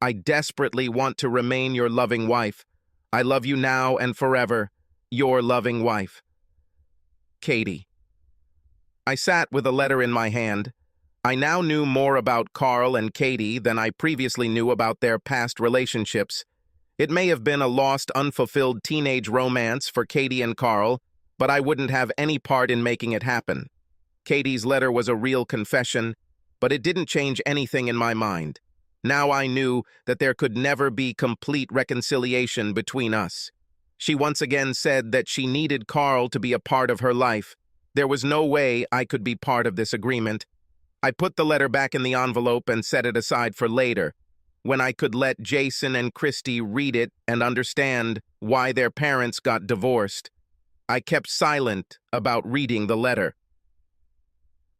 I desperately want to remain your loving wife. I love you now and forever, your loving wife. Katie. I sat with a letter in my hand. I now knew more about Carl and Katie than I previously knew about their past relationships. It may have been a lost, unfulfilled teenage romance for Katie and Carl, but I wouldn't have any part in making it happen. Katie's letter was a real confession, but it didn't change anything in my mind. Now I knew that there could never be complete reconciliation between us. She once again said that she needed Carl to be a part of her life. There was no way I could be part of this agreement. I put the letter back in the envelope and set it aside for later, when I could let Jason and Christy read it and understand why their parents got divorced. I kept silent about reading the letter.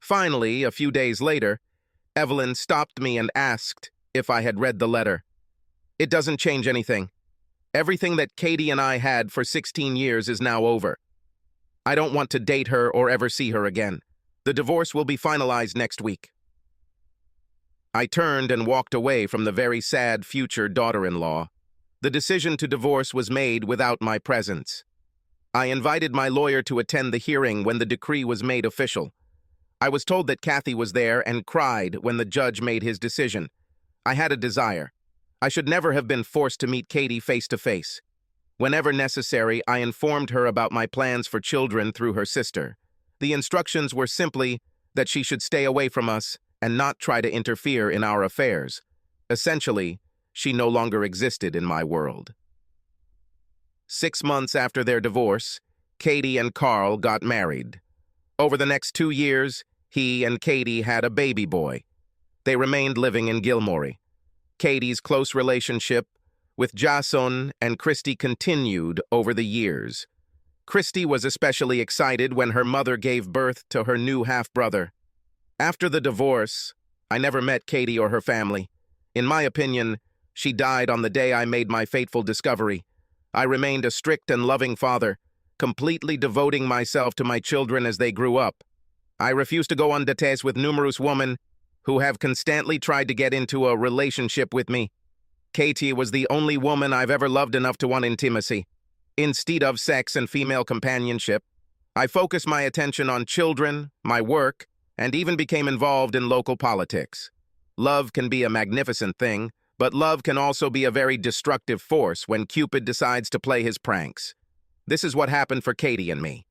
Finally, a few days later, Evelyn stopped me and asked if I had read the letter. It doesn't change anything. Everything that Katie and I had for 16 years is now over. I don't want to date her or ever see her again. The divorce will be finalized next week. I turned and walked away from the very sad future daughter-in-law. The decision to divorce was made without my presence. I invited my lawyer to attend the hearing when the decree was made official. I was told that Kathy was there and cried when the judge made his decision. I had a desire. I should never have been forced to meet Katie face to face. Whenever necessary, I informed her about my plans for children through her sister. The instructions were simply that she should stay away from us and not try to interfere in our affairs. Essentially, she no longer existed in my world. 6 months after their divorce, Katie and Carl got married. Over the next 2 years, he and Katie had a baby boy. They remained living in Gilmore. Katie's close relationship with Jason and Christy continued over the years. Christy was especially excited when her mother gave birth to her new half-brother. After the divorce, I never met Katie or her family. In my opinion, she died on the day I made my fateful discovery. I remained a strict and loving father, completely devoting myself to my children as they grew up. I refused to go on dates with numerous women who have constantly tried to get into a relationship with me. Katie was the only woman I've ever loved enough to want intimacy. Instead of sex and female companionship, I focused my attention on children, my work, and even became involved in local politics. Love can be a magnificent thing, but love can also be a very destructive force when Cupid decides to play his pranks. This is what happened for Katie and me.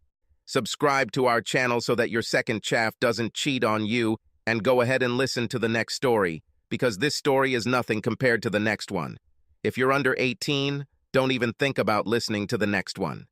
Subscribe to our channel so that your second chaff doesn't cheat on you, and go ahead and listen to the next story, because this story is nothing compared to the next one. If you're under 18, don't even think about listening to the next one.